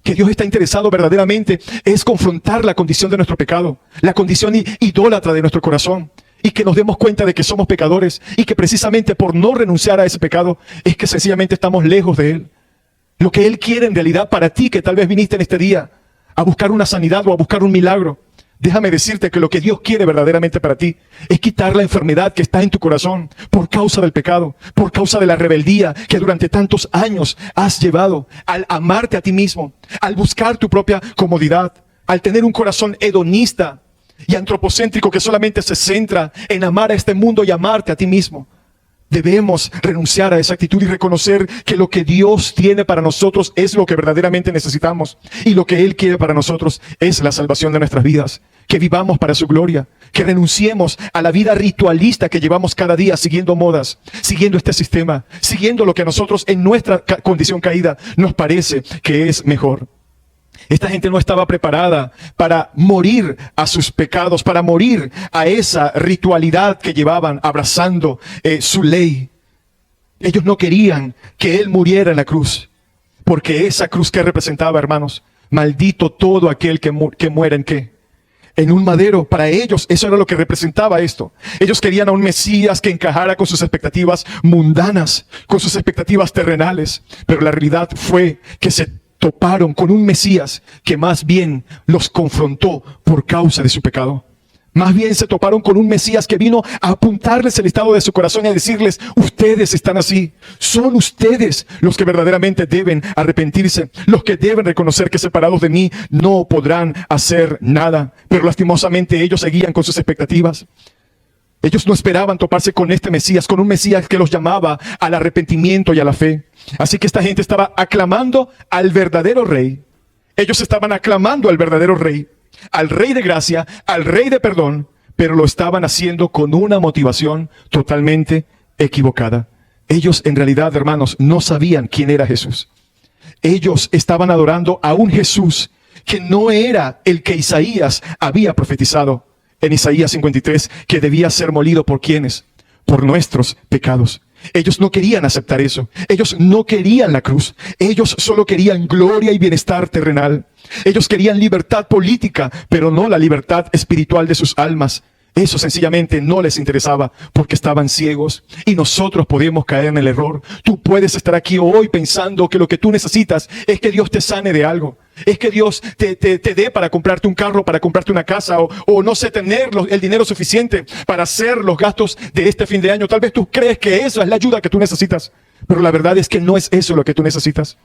Que Dios está interesado verdaderamente es confrontar la condición de nuestro pecado, la condición idólatra de nuestro corazón, y que nos demos cuenta de que somos pecadores y que precisamente por no renunciar a ese pecado es que sencillamente estamos lejos de Él. Lo que Él quiere en realidad para ti, que tal vez viniste en este día a buscar una sanidad o a buscar un milagro, déjame decirte que lo que Dios quiere verdaderamente para ti es quitar la enfermedad que está en tu corazón por causa del pecado, por causa de la rebeldía que durante tantos años has llevado al amarte a ti mismo, al buscar tu propia comodidad, al tener un corazón hedonista y antropocéntrico que solamente se centra en amar a este mundo y amarte a ti mismo. Debemos renunciar a esa actitud y reconocer que lo que Dios tiene para nosotros es lo que verdaderamente necesitamos. Y lo que Él quiere para nosotros es la salvación de nuestras vidas. Que vivamos para su gloria. Que renunciemos a la vida ritualista que llevamos cada día siguiendo modas, siguiendo este sistema, siguiendo lo que a nosotros en nuestra condición caída nos parece que es mejor. Esta gente no estaba preparada para morir a sus pecados, para morir a esa ritualidad que llevaban abrazando su ley. Ellos no querían que Él muriera en la cruz, porque esa cruz que representaba, hermanos, maldito todo aquel que muera en ¿qué? En un madero. Para ellos eso era lo que representaba esto. Ellos querían a un Mesías que encajara con sus expectativas mundanas, con sus expectativas terrenales, pero la realidad fue que se toparon con un Mesías que más bien los confrontó por causa de su pecado. Más bien se toparon con un Mesías que vino a apuntarles el estado de su corazón y a decirles: ustedes están así, son ustedes los que verdaderamente deben arrepentirse, los que deben reconocer que separados de mí no podrán hacer nada. Pero lastimosamente ellos seguían con sus expectativas. Ellos no esperaban toparse con este Mesías, con un Mesías que los llamaba al arrepentimiento y a la fe. Así que esta gente estaba aclamando al verdadero Rey. Ellos estaban aclamando al verdadero Rey, al Rey de gracia, al Rey de perdón, pero lo estaban haciendo con una motivación totalmente equivocada. Ellos en realidad, hermanos, no sabían quién era Jesús. Ellos estaban adorando a un Jesús que no era el que Isaías había profetizado en Isaías 53, que debía ser molido por ¿quiénes? Por nuestros pecados. Ellos no querían aceptar eso. Ellos no querían la cruz. Ellos solo querían gloria y bienestar terrenal. Ellos querían libertad política, pero no la libertad espiritual de sus almas. Eso sencillamente no les interesaba porque estaban ciegos, y nosotros podemos caer en el error. Tú puedes estar aquí hoy pensando que lo que tú necesitas es que Dios te sane de algo. Es que Dios te dé para comprarte un carro, para comprarte una casa, o no sé, tener el dinero suficiente para hacer los gastos de este fin de año. Tal vez tú crees que eso es la ayuda que tú necesitas, pero la verdad es que no es eso lo que tú necesitas.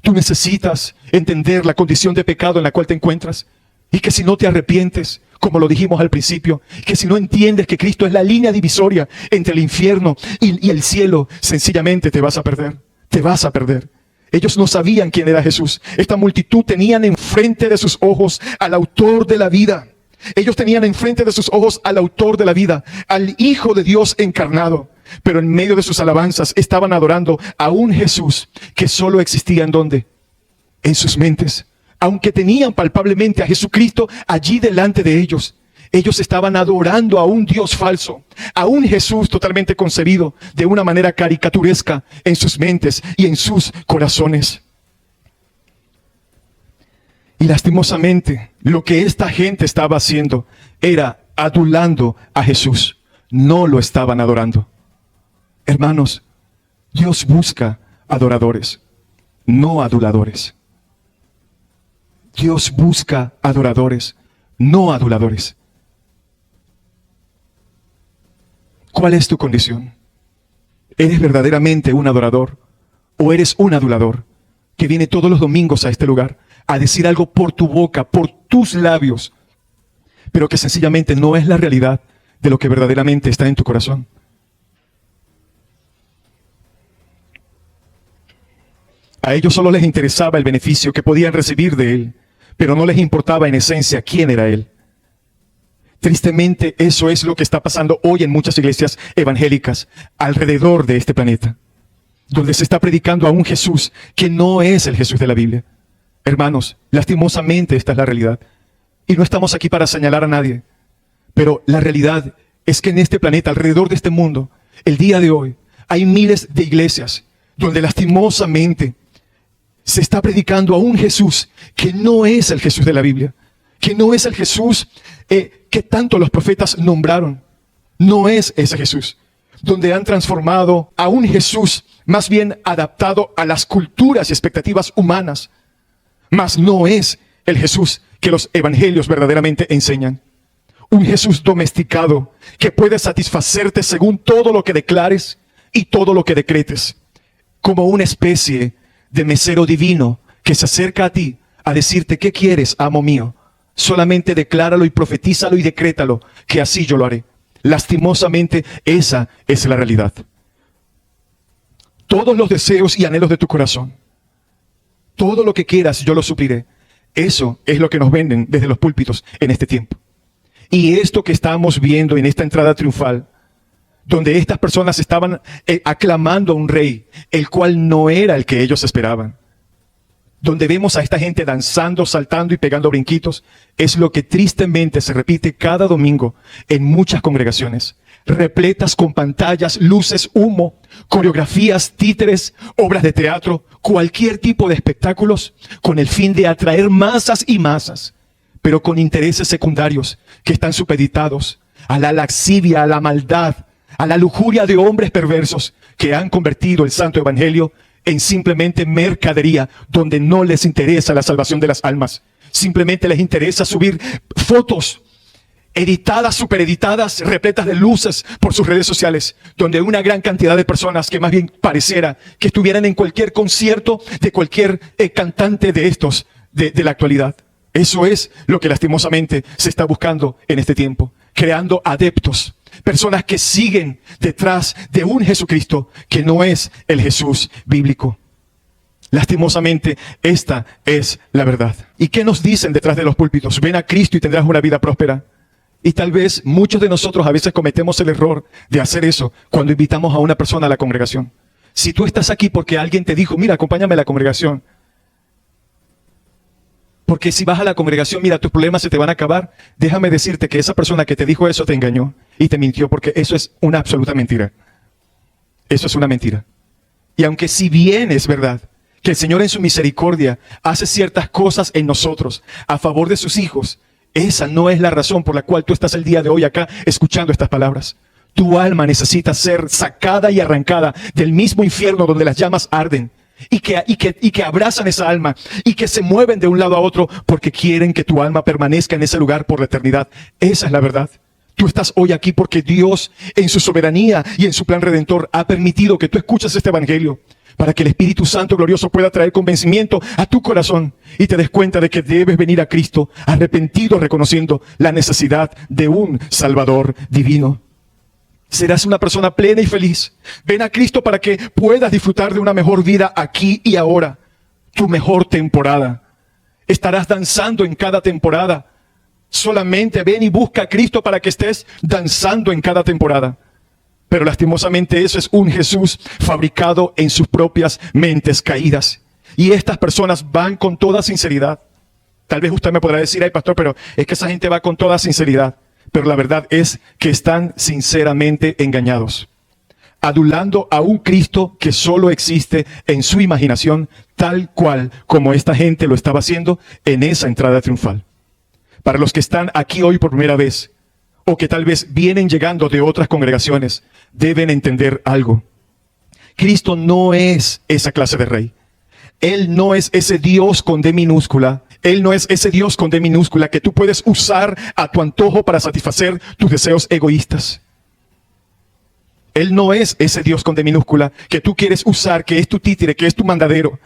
Tú necesitas entender la condición de pecado en la cual te encuentras, y que si no te arrepientes, como lo dijimos al principio, que si no entiendes que Cristo es la línea divisoria entre el infierno y el cielo, sencillamente te vas a perder, te vas a perder. Ellos no sabían quién era Jesús. Esta multitud tenían enfrente de sus ojos al autor de la vida. Ellos tenían enfrente de sus ojos al autor de la vida, al Hijo de Dios encarnado. Pero en medio de sus alabanzas estaban adorando a un Jesús que solo existía ¿en dónde? En sus mentes. Aunque tenían palpablemente a Jesucristo allí delante de ellos, ellos estaban adorando a un Dios falso, a un Jesús totalmente concebido de una manera caricaturesca en sus mentes y en sus corazones. Y lastimosamente, lo que esta gente estaba haciendo era adulando a Jesús. No lo estaban adorando. Hermanos, Dios busca adoradores, no aduladores. Dios busca adoradores, no aduladores. ¿Cuál es tu condición? ¿Eres verdaderamente un adorador o eres un adulador que viene todos los domingos a este lugar a decir algo por tu boca, por tus labios, pero que sencillamente no es la realidad de lo que verdaderamente está en tu corazón? A ellos solo les interesaba el beneficio que podían recibir de Él, pero no les importaba en esencia quién era Él. Tristemente, eso es lo que está pasando hoy en muchas iglesias evangélicas alrededor de este planeta, donde se está predicando a un Jesús que no es el Jesús de la Biblia. Hermanos, lastimosamente esta es la realidad. Y no estamos aquí para señalar a nadie, pero la realidad es que en este planeta, alrededor de este mundo, el día de hoy, hay miles de iglesias donde lastimosamente se está predicando a un Jesús que no es el Jesús de la Biblia, que no es el Jesús que tanto los profetas nombraron. No es ese Jesús, donde han transformado a un Jesús más bien adaptado a las culturas y expectativas humanas, mas no es el Jesús que los evangelios verdaderamente enseñan. Un Jesús domesticado que puede satisfacerte según todo lo que declares y todo lo que decretes, como una especie de mesero divino que se acerca a ti a decirte: ¿qué quieres, amo mío? Solamente decláralo y profetízalo y decrétalo, que así yo lo haré. Lastimosamente, esa es la realidad. Todos los deseos y anhelos de tu corazón, todo lo que quieras, yo lo supliré. Eso es lo que nos venden desde los púlpitos en este tiempo. Y esto que estamos viendo en esta entrada triunfal, donde estas personas estaban aclamando a un rey, el cual no era el que ellos esperaban, donde vemos a esta gente danzando, saltando y pegando brinquitos, es lo que tristemente se repite cada domingo en muchas congregaciones, repletas con pantallas, luces, humo, coreografías, títeres, obras de teatro, cualquier tipo de espectáculos, con el fin de atraer masas y masas, pero con intereses secundarios que están supeditados a la lascivia, a la maldad, a la lujuria de hombres perversos que han convertido el santo evangelio en simplemente mercadería, donde no les interesa la salvación de las almas. Simplemente les interesa subir fotos editadas, supereditadas, repletas de luces por sus redes sociales, donde una gran cantidad de personas que más bien pareciera que estuvieran en cualquier concierto de cualquier cantante de estos de la actualidad. Eso es lo que lastimosamente se está buscando en este tiempo, creando adeptos, personas que siguen detrás de un Jesucristo que no es el Jesús bíblico. Lastimosamente, esta es la verdad. ¿Y qué nos dicen detrás de los púlpitos? Ven a Cristo y tendrás una vida próspera. Y tal vez muchos de nosotros a veces cometemos el error de hacer eso cuando invitamos a una persona a la congregación. Si tú estás aquí porque alguien te dijo: mira, acompáñame a la congregación, porque si vas a la congregación, mira, tus problemas se te van a acabar. Déjame decirte que esa persona que te dijo eso te engañó y te mintió, porque eso es una absoluta mentira. Eso es una mentira. Y aunque si bien es verdad que el Señor en su misericordia hace ciertas cosas en nosotros a favor de sus hijos, esa no es la razón por la cual tú estás el día de hoy acá escuchando estas palabras. Tu alma necesita ser sacada y arrancada del mismo infierno donde las llamas arden. Y que abrazan esa alma y que se mueven de un lado a otro porque quieren que tu alma permanezca en ese lugar por la eternidad. Esa es la verdad. Tú estás hoy aquí porque Dios, en su soberanía y en su plan redentor, ha permitido que tú escuches este evangelio. para que el Espíritu Santo glorioso pueda traer convencimiento a tu corazón y te des cuenta de que debes venir a Cristo arrepentido, reconociendo la necesidad de un Salvador divino. Serás una persona plena y feliz. Ven a Cristo para que puedas disfrutar de una mejor vida aquí y ahora, tu mejor temporada. Estarás danzando en cada temporada. Solamente ven y busca a Cristo para que estés danzando en cada temporada. Pero lastimosamente eso es un Jesús fabricado en sus propias mentes caídas. Y estas personas van con toda sinceridad. Tal vez usted me podrá decir, ay pastor, pero es que esa gente va con toda sinceridad. Pero la verdad es que están sinceramente engañados, adulando a un Cristo que solo existe en su imaginación, tal cual como esta gente lo estaba haciendo en esa entrada triunfal. Para los que están aquí hoy por primera vez, o que tal vez vienen llegando de otras congregaciones, deben entender algo. Cristo no es esa clase de rey. Él no es ese Dios con D minúscula. Él no es ese Dios con D minúscula que tú puedes usar a tu antojo para satisfacer tus deseos egoístas. Él no es ese Dios con D minúscula que tú quieres usar, que es tu títere, que es tu mandadero.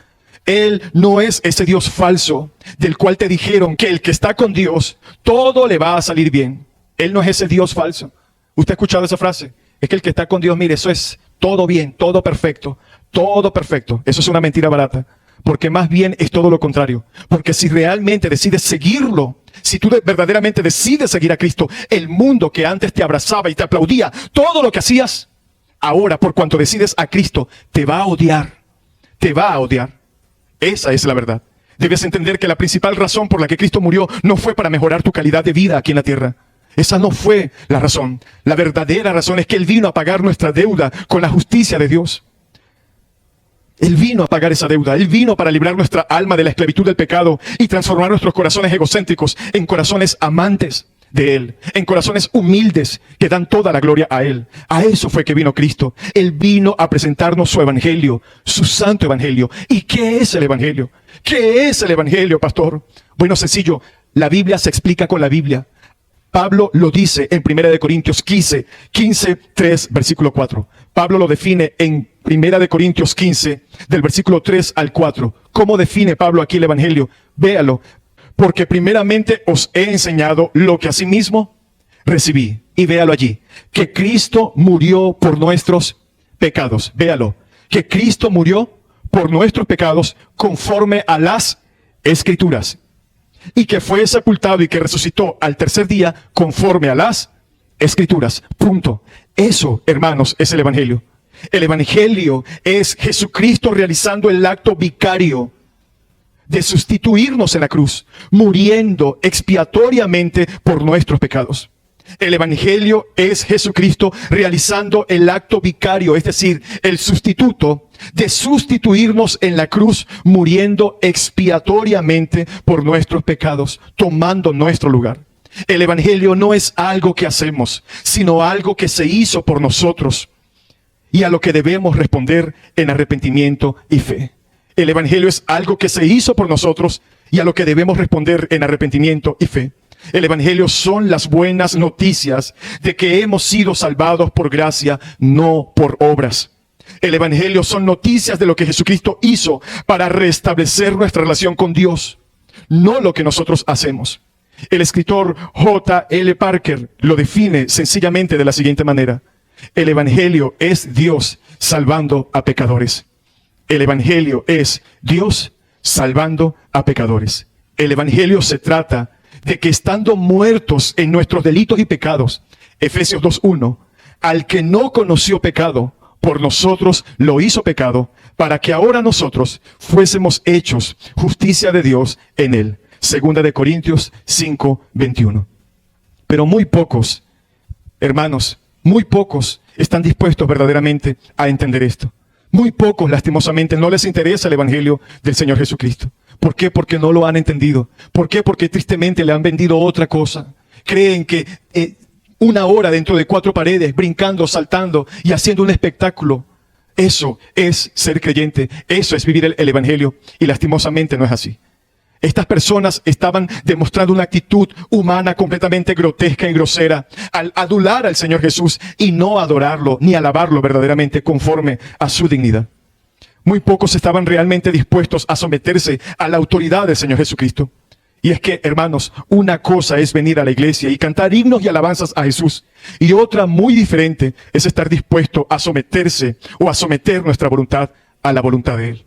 Él no es ese Dios falso del cual te dijeron que el que está con Dios, todo le va a salir bien. Él no es ese Dios falso. ¿Usted ha escuchado esa frase? Es que el que está con Dios, mire, eso es todo bien, todo perfecto, todo perfecto. Eso es una mentira barata. Porque más bien es todo lo contrario. Porque si realmente decides seguirlo, si tú verdaderamente decides seguir a Cristo, el mundo que antes te abrazaba y te aplaudía, todo lo que hacías, ahora por cuanto decides a Cristo, te va a odiar. Te va a odiar. Esa es la verdad. Debes entender que la principal razón por la que Cristo murió no fue para mejorar tu calidad de vida aquí en la tierra. Esa no fue la razón. La verdadera razón es que Él vino a pagar nuestra deuda con la justicia de Dios. Él vino a pagar esa deuda. Él vino para librar nuestra alma de la esclavitud del pecado y transformar nuestros corazones egocéntricos en corazones amantes de Él, en corazones humildes que dan toda la gloria a Él. A eso fue que vino Cristo. Él vino a presentarnos su evangelio, su santo evangelio. ¿Y qué es el evangelio? ¿Qué es el evangelio, pastor? Bueno, sencillo. La Biblia se explica con la Biblia. Pablo lo dice en 1 Corintios 15, 3, versículo 4. Pablo lo define en 1 Corintios 15, del versículo 3 al 4. ¿Cómo define Pablo aquí el evangelio? Véalo. Porque primeramente os he enseñado lo que asimismo recibí. Y véalo allí. Que Cristo murió por nuestros pecados. Véalo. Que Cristo murió por nuestros pecados conforme a las Escrituras. Y que fue sepultado y que resucitó al tercer día conforme a las Escrituras. Punto. Eso, hermanos, es el evangelio. El evangelio es Jesucristo realizando el acto vicario de sustituirnos en la cruz, muriendo expiatoriamente por nuestros pecados. El evangelio es Jesucristo realizando el acto vicario, es decir, el sustituto de sustituirnos en la cruz, muriendo expiatoriamente por nuestros pecados, tomando nuestro lugar. El evangelio no es algo que hacemos, sino algo que se hizo por nosotros y a lo que debemos responder en arrepentimiento y fe. El evangelio es algo que se hizo por nosotros y a lo que debemos responder en arrepentimiento y fe. El evangelio son las buenas noticias de que hemos sido salvados por gracia, no por obras. El evangelio son noticias de lo que Jesucristo hizo para restablecer nuestra relación con Dios, no lo que nosotros hacemos. El escritor J.L. Parker lo define sencillamente de la siguiente manera. El evangelio es Dios salvando a pecadores. El evangelio es Dios salvando a pecadores. El evangelio se trata de que estando muertos en nuestros delitos y pecados, Efesios 2:1, al que no conoció pecado, por nosotros lo hizo pecado, para que ahora nosotros fuésemos hechos justicia de Dios en él. Segunda de Corintios 5:21. Pero muy pocos, hermanos, muy pocos están dispuestos verdaderamente a entender esto. Muy pocos, lastimosamente, no les interesa el evangelio del Señor Jesucristo. ¿Por qué? Porque no lo han entendido. ¿Por qué? Porque tristemente le han vendido otra cosa. Creen que una hora dentro de 4 paredes, brincando, saltando y haciendo un espectáculo, eso es ser creyente. Eso es vivir el evangelio. Y lastimosamente no es así. Estas personas estaban demostrando una actitud humana completamente grotesca y grosera al adular al Señor Jesús y no adorarlo ni alabarlo verdaderamente conforme a su dignidad. Muy pocos estaban realmente dispuestos a someterse a la autoridad del Señor Jesucristo. Y es que, hermanos, una cosa es venir a la iglesia y cantar himnos y alabanzas a Jesús. Y otra muy diferente es estar dispuesto a someterse o a someter nuestra voluntad a la voluntad de Él.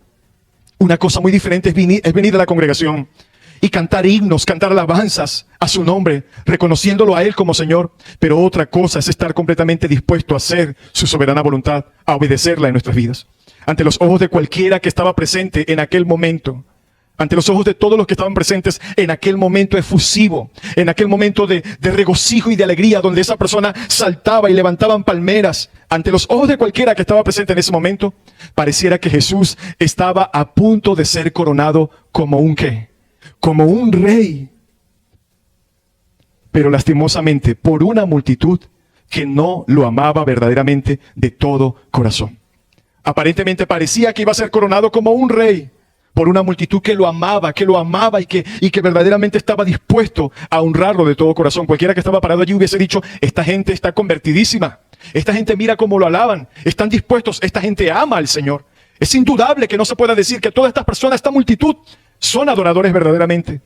Una cosa muy diferente es venir a la congregación y cantar himnos, cantar alabanzas a su nombre, reconociéndolo a Él como Señor. Pero otra cosa es estar completamente dispuesto a hacer su soberana voluntad, a obedecerla en nuestras vidas. Ante los ojos de cualquiera que estaba presente en aquel momento, ante los ojos de todos los que estaban presentes en aquel momento efusivo, en aquel momento de regocijo y de alegría, donde esa persona saltaba y levantaban palmeras, ante los ojos de cualquiera que estaba presente en ese momento, pareciera que Jesús estaba a punto de ser coronado como un ¿qué? Como un rey. Pero lastimosamente, por una multitud que no lo amaba verdaderamente de todo corazón. Aparentemente parecía que iba a ser coronado como un rey, por una multitud que lo amaba y que verdaderamente estaba dispuesto a honrarlo de todo corazón. Cualquiera que estaba parado allí hubiese dicho, esta gente está convertidísima, esta gente mira cómo lo alaban, están dispuestos, esta gente ama al Señor. Es indudable que no se pueda decir que todas estas personas, esta multitud, son adoradores verdaderamente.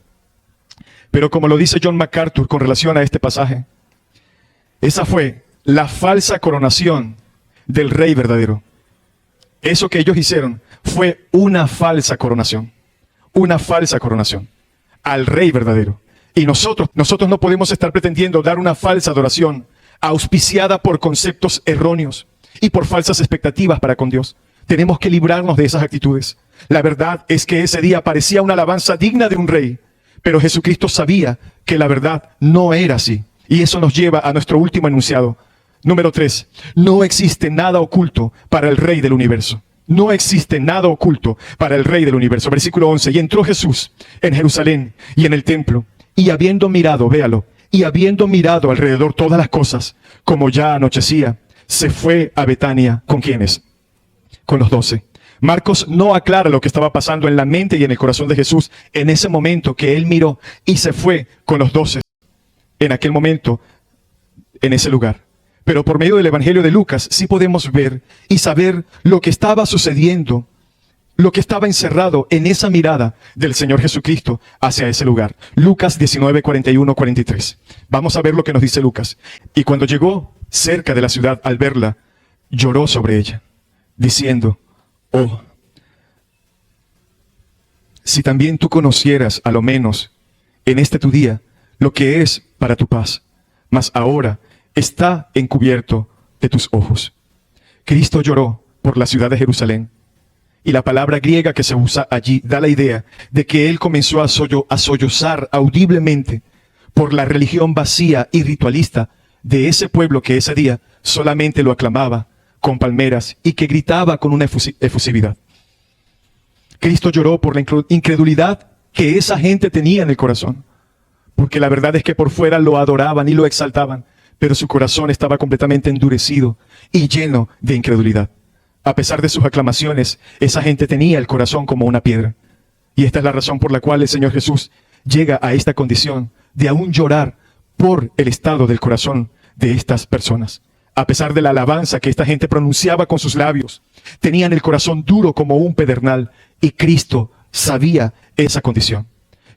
Pero como lo dice John MacArthur con relación a este pasaje, esa fue la falsa coronación del rey verdadero. Eso que ellos hicieron fue una falsa coronación. Una falsa coronación al rey verdadero. Y nosotros no podemos estar pretendiendo dar una falsa adoración auspiciada por conceptos erróneos y por falsas expectativas para con Dios. Tenemos que librarnos de esas actitudes. La verdad es que ese día parecía una alabanza digna de un rey, pero Jesucristo sabía que la verdad no era así. Y eso nos lleva a nuestro último enunciado. Número 3. No existe nada oculto para el Rey del universo. No existe nada oculto para el Rey del universo. Versículo 11. Y entró Jesús en Jerusalén y en el templo, y habiendo mirado, véalo, y habiendo mirado alrededor todas las cosas, como ya anochecía, se fue a Betania. ¿Con quiénes? Con los 12. Marcos no aclara lo que estaba pasando en la mente y en el corazón de Jesús en ese momento que él miró y se fue con los 12. En aquel momento, en ese lugar. Pero por medio del Evangelio de Lucas sí podemos ver y saber lo que estaba sucediendo, lo que estaba encerrado en esa mirada del Señor Jesucristo hacia ese lugar. Lucas 19, 41, 43. Vamos a ver lo que nos dice Lucas. Y cuando llegó cerca de la ciudad, al verla, lloró sobre ella, diciendo, oh, si también tú conocieras a lo menos en este tu día lo que es para tu paz, mas ahora está encubierto de tus ojos. Cristo lloró por la ciudad de Jerusalén. Y la palabra griega que se usa allí da la idea de que él comenzó a sollozar audiblemente por la religión vacía y ritualista de ese pueblo que ese día solamente lo aclamaba con palmeras y que gritaba con una efusividad. Cristo lloró por la incredulidad que esa gente tenía en el corazón. Porque la verdad es que por fuera lo adoraban y lo exaltaban, pero su corazón estaba completamente endurecido y lleno de incredulidad. A pesar de sus aclamaciones, esa gente tenía el corazón como una piedra. Y esta es la razón por la cual el Señor Jesús llega a esta condición de aún llorar por el estado del corazón de estas personas. A pesar de la alabanza que esta gente pronunciaba con sus labios, tenían el corazón duro como un pedernal, y Cristo sabía esa condición.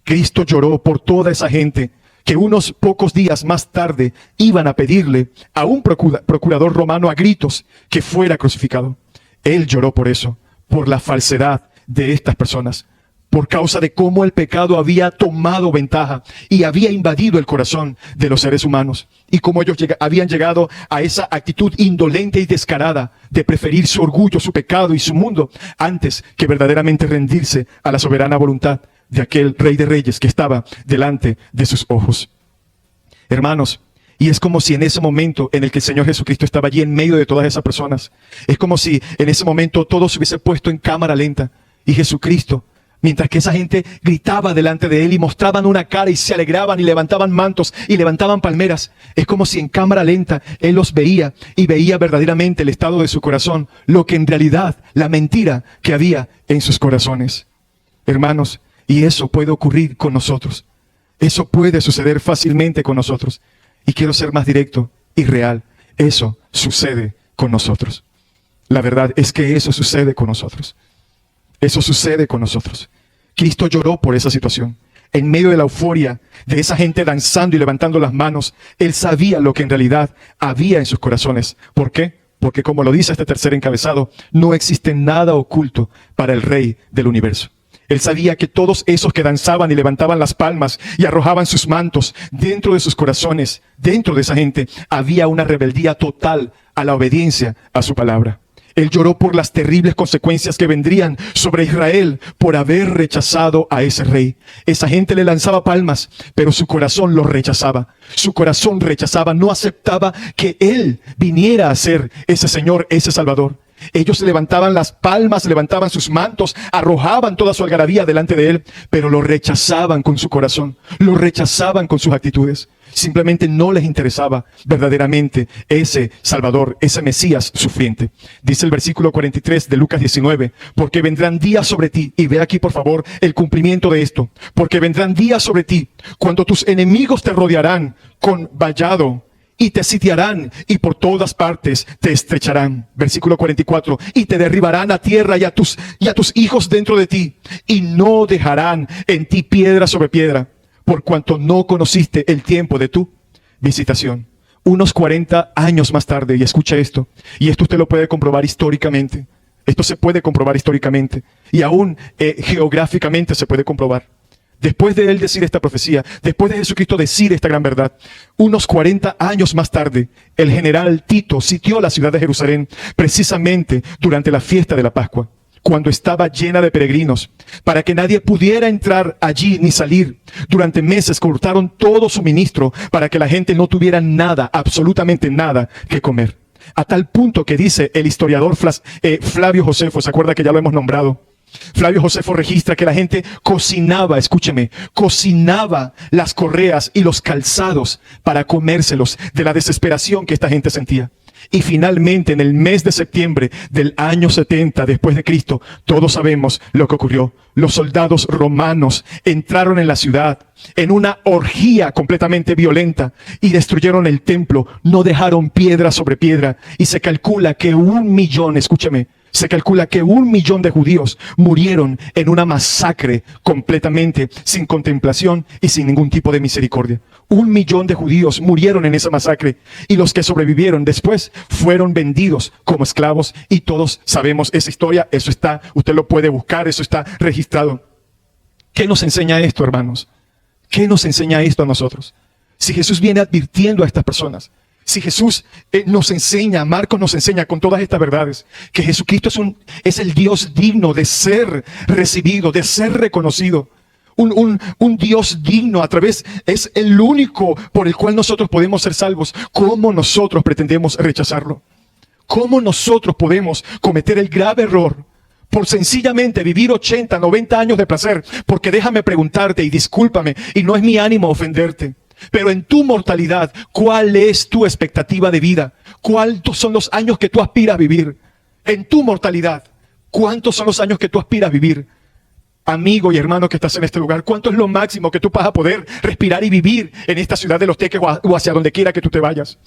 Cristo lloró por toda esa gente que unos pocos días más tarde iban a pedirle a un procurador romano a gritos que fuera crucificado. Él lloró por eso, por la falsedad de estas personas, por causa de cómo el pecado había tomado ventaja y había invadido el corazón de los seres humanos, y cómo ellos habían llegado a esa actitud indolente y descarada de preferir su orgullo, su pecado y su mundo antes que verdaderamente rendirse a la soberana voluntad de aquel Rey de Reyes que estaba delante de sus ojos. Hermanos, y es como si en ese momento en el que el Señor Jesucristo estaba allí en medio de todas esas personas, es como si en ese momento todo se hubiese puesto en cámara lenta, y Jesucristo, mientras que esa gente gritaba delante de él y mostraban una cara y se alegraban y levantaban mantos y levantaban palmeras, es como si en cámara lenta él los veía y veía verdaderamente el estado de su corazón, lo que en realidad, la mentira que había en sus corazones. Hermanos, y eso puede ocurrir con nosotros. Eso puede suceder fácilmente con nosotros. Y quiero ser más directo y real. Eso sucede con nosotros. La verdad es que eso sucede con nosotros. Eso sucede con nosotros. Cristo lloró por esa situación. En medio de la euforia de esa gente danzando y levantando las manos, Él sabía lo que en realidad había en sus corazones. ¿Por qué? Porque como lo dice este tercer encabezado, no existe nada oculto para el Rey del universo. Él sabía que todos esos que danzaban y levantaban las palmas y arrojaban sus mantos, dentro de sus corazones, dentro de esa gente, había una rebeldía total a la obediencia a su palabra. Él lloró por las terribles consecuencias que vendrían sobre Israel por haber rechazado a ese rey. Esa gente le lanzaba palmas, pero su corazón lo rechazaba. Su corazón rechazaba, no aceptaba que Él viniera a ser ese Señor, ese Salvador. Ellos levantaban las palmas, levantaban sus mantos, arrojaban toda su algarabía delante de Él, pero lo rechazaban con su corazón, lo rechazaban con sus actitudes. Simplemente no les interesaba verdaderamente ese Salvador, ese Mesías sufriente. Dice el versículo 43 de Lucas 19, porque vendrán días sobre ti, y ve aquí por favor el cumplimiento de esto, porque vendrán días sobre ti, cuando tus enemigos te rodearán con vallado, y te sitiarán, y por todas partes te estrecharán. Versículo 44, y te derribarán a tierra y a tus hijos dentro de ti, y no dejarán en ti piedra sobre piedra, por cuanto no conociste el tiempo de tu visitación. Unos 40 años más tarde, y escucha esto, y esto usted lo puede comprobar históricamente, esto se puede comprobar históricamente, y aún geográficamente se puede comprobar. Después de él decir esta profecía, después de Jesucristo decir esta gran verdad, unos 40 años más tarde, el general Tito sitió la ciudad de Jerusalén precisamente durante la fiesta de la Pascua, cuando estaba llena de peregrinos, para que nadie pudiera entrar allí ni salir. Durante meses cortaron todo suministro para que la gente no tuviera nada, absolutamente nada que comer. A tal punto que dice el historiador Flavio Josefo, ¿se acuerda que ya lo hemos nombrado? Flavio Josefo registra que la gente cocinaba, escúcheme, cocinaba las correas y los calzados para comérselos de la desesperación que esta gente sentía. Y finalmente, en el mes de septiembre del año 70 después de Cristo, todos sabemos lo que ocurrió. Los soldados romanos entraron en la ciudad en una orgía completamente violenta y destruyeron el templo. No dejaron piedra sobre piedra. Y se calcula que 1 millón, escúchame, se calcula que 1 millón de judíos murieron en una masacre completamente sin contemplación y sin ningún tipo de misericordia. 1 millón de judíos murieron en esa masacre, y los que sobrevivieron después fueron vendidos como esclavos, y todos sabemos esa historia. Eso está, usted lo puede buscar, eso está registrado. ¿Qué nos enseña esto, hermanos? ¿Qué nos enseña esto a nosotros? Si Jesús viene advirtiendo a estas personas, si Jesús nos enseña, Marcos nos enseña con todas estas verdades, que Jesucristo es el Dios digno de ser recibido, de ser reconocido. Un Dios digno es el único por el cual nosotros podemos ser salvos. ¿Cómo nosotros pretendemos rechazarlo? ¿Cómo nosotros podemos cometer el grave error por sencillamente vivir 80, 90 años de placer? Porque déjame preguntarte, y discúlpame, y no es mi ánimo ofenderte, pero en tu mortalidad, ¿cuál es tu expectativa de vida? ¿Cuántos son los años que tú aspiras a vivir? En tu mortalidad, ¿cuántos son los años que tú aspiras a vivir? Amigo y hermano que estás en este lugar, ¿cuánto es lo máximo que tú vas a poder respirar y vivir en esta ciudad de Los Teques o hacia donde quiera que tú te vayas?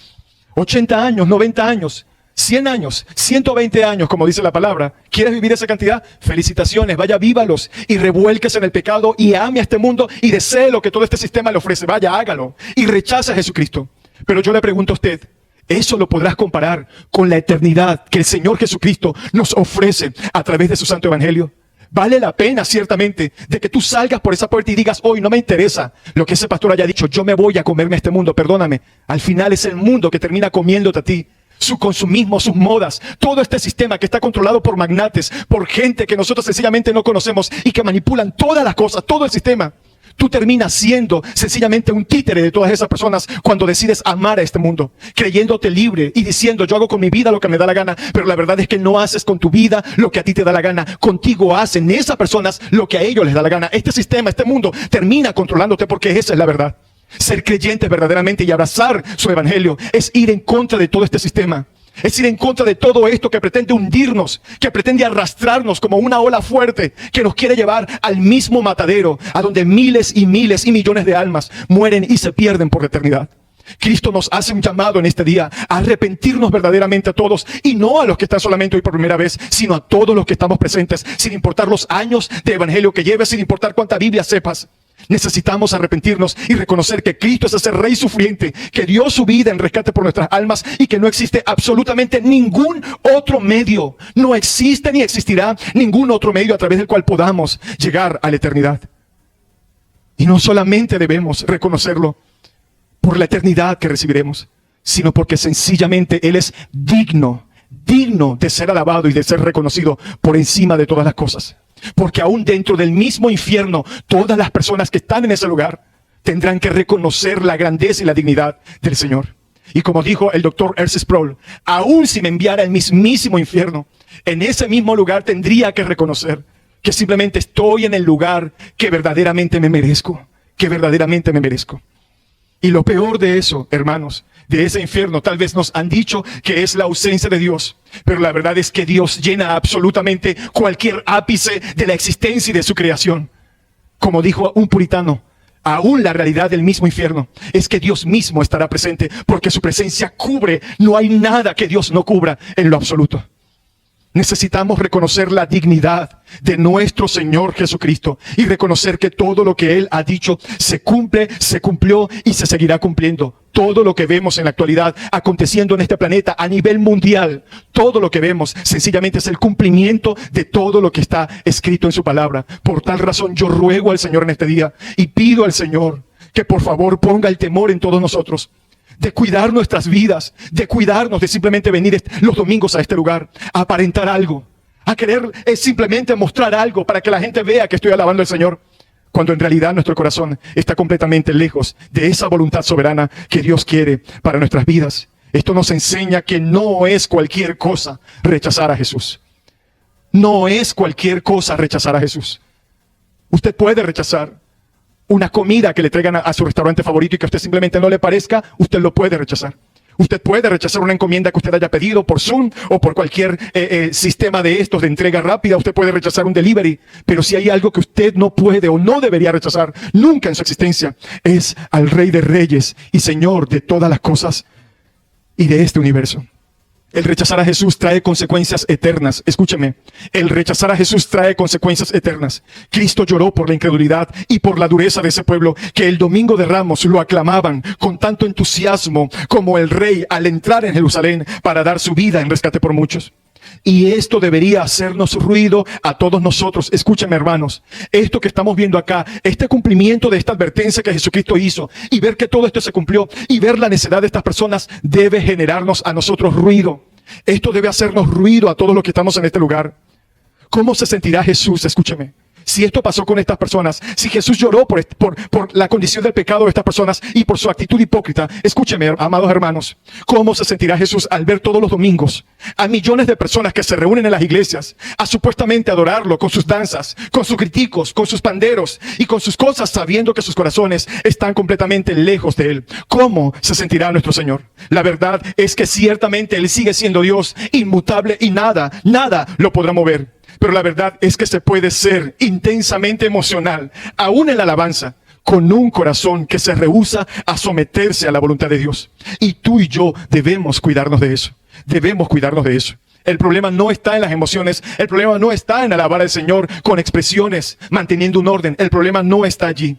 80 años, 90 años, 100 años, 120 años, como dice la palabra. ¿Quieres vivir esa cantidad? Felicitaciones, vaya, vívalos y revuélquese en el pecado y ame a este mundo y desee lo que todo este sistema le ofrece. Vaya, hágalo y rechace a Jesucristo. Pero yo le pregunto a usted, ¿eso lo podrás comparar con la eternidad que el Señor Jesucristo nos ofrece a través de su santo evangelio? Vale la pena, ciertamente, de que tú salgas por esa puerta y digas, hoy no me interesa lo que ese pastor haya dicho, yo me voy a comerme este mundo, perdóname. Al final es el mundo que termina comiéndote a ti. Su consumismo, sus modas, todo este sistema que está controlado por magnates, por gente que nosotros sencillamente no conocemos y que manipulan todas las cosas, todo el sistema. Tú terminas siendo sencillamente un títere de todas esas personas cuando decides amar a este mundo, creyéndote libre y diciendo, yo hago con mi vida lo que me da la gana, pero la verdad es que no haces con tu vida lo que a ti te da la gana. Contigo hacen esas personas lo que a ellos les da la gana. Este sistema, este mundo termina controlándote, porque esa es la verdad. Ser creyentes verdaderamente y abrazar su evangelio es ir en contra de todo este sistema. Es ir en contra de todo esto que pretende hundirnos, que pretende arrastrarnos como una ola fuerte que nos quiere llevar al mismo matadero, a donde miles y miles y millones de almas mueren y se pierden por la eternidad. Cristo nos hace un llamado en este día a arrepentirnos verdaderamente a todos, y no a los que están solamente hoy por primera vez, sino a todos los que estamos presentes, sin importar los años de evangelio que lleves, sin importar cuánta Biblia sepas. Necesitamos arrepentirnos y reconocer que Cristo es ese Rey sufriente que dio su vida en rescate por nuestras almas, y que no existe absolutamente ningún otro medio, no existe ni existirá ningún otro medio a través del cual podamos llegar a la eternidad. Y no solamente debemos reconocerlo por la eternidad que recibiremos, sino porque sencillamente Él es digno de ser alabado y de ser reconocido por encima de todas las cosas. Porque aún dentro del mismo infierno, todas las personas que están en ese lugar tendrán que reconocer la grandeza y la dignidad del Señor. Y como dijo el doctor R.C. Sproul, aún si me enviara al mismísimo infierno, en ese mismo lugar tendría que reconocer que simplemente estoy en el lugar que verdaderamente me merezco, Y lo peor de eso, hermanos, de ese infierno, tal vez nos han dicho que es la ausencia de Dios, pero la verdad es que Dios llena absolutamente cualquier ápice de la existencia y de su creación. Como dijo un puritano, aún la realidad del mismo infierno es que Dios mismo estará presente, porque su presencia cubre, no hay nada que Dios no cubra en lo absoluto. Necesitamos reconocer la dignidad de nuestro Señor Jesucristo y reconocer que todo lo que Él ha dicho se cumple, se cumplió y se seguirá cumpliendo. Todo lo que vemos en la actualidad aconteciendo en este planeta a nivel mundial, todo lo que vemos sencillamente es el cumplimiento de todo lo que está escrito en su palabra. Por tal razón yo ruego al Señor en este día y pido al Señor que por favor ponga el temor en todos nosotros, de cuidar nuestras vidas, de cuidarnos, de simplemente venir los domingos a este lugar, a aparentar algo, a querer simplemente mostrar algo para que la gente vea que estoy alabando al Señor, cuando en realidad nuestro corazón está completamente lejos de esa voluntad soberana que Dios quiere para nuestras vidas. Esto nos enseña que no es cualquier cosa rechazar a Jesús. No es cualquier cosa rechazar a Jesús. Usted puede rechazar una comida que le traigan a su restaurante favorito y que a usted simplemente no le parezca, usted lo puede rechazar. Usted puede rechazar una encomienda que usted haya pedido por Zoom o por cualquier sistema de estos de entrega rápida. Usted puede rechazar un delivery, pero si hay algo que usted no puede o no debería rechazar nunca en su existencia, es al Rey de Reyes y Señor de todas las cosas y de este universo. El rechazar a Jesús trae consecuencias eternas. Escúcheme, el rechazar a Jesús trae consecuencias eternas. Cristo lloró por la incredulidad y por la dureza de ese pueblo que el domingo de Ramos lo aclamaban con tanto entusiasmo como el rey al entrar en Jerusalén para dar su vida en rescate por muchos. Y esto debería hacernos ruido a todos nosotros. Escúchame, hermanos, esto que estamos viendo acá, este cumplimiento de esta advertencia que Jesucristo hizo, y ver que todo esto se cumplió, y ver la necesidad de estas personas, debe generarnos a nosotros ruido. Esto debe hacernos ruido a todos los que estamos en este lugar. ¿Cómo se sentirá Jesús? Escúcheme. Si esto pasó con estas personas, si Jesús lloró por la condición del pecado de estas personas y por su actitud hipócrita, escúcheme, amados hermanos, ¿cómo se sentirá Jesús al ver todos los domingos a millones de personas que se reúnen en las iglesias a supuestamente adorarlo con sus danzas, con sus griticos, con sus panderos y con sus cosas, sabiendo que sus corazones están completamente lejos de Él? ¿Cómo se sentirá nuestro Señor? La verdad es que ciertamente Él sigue siendo Dios, inmutable, y nada lo podrá mover. Pero la verdad es que se puede ser intensamente emocional, aún en la alabanza, con un corazón que se rehúsa a someterse a la voluntad de Dios. Y tú y yo debemos cuidarnos de eso. El problema no está en las emociones, el problema no está en alabar al Señor con expresiones, manteniendo un orden. El problema no está allí.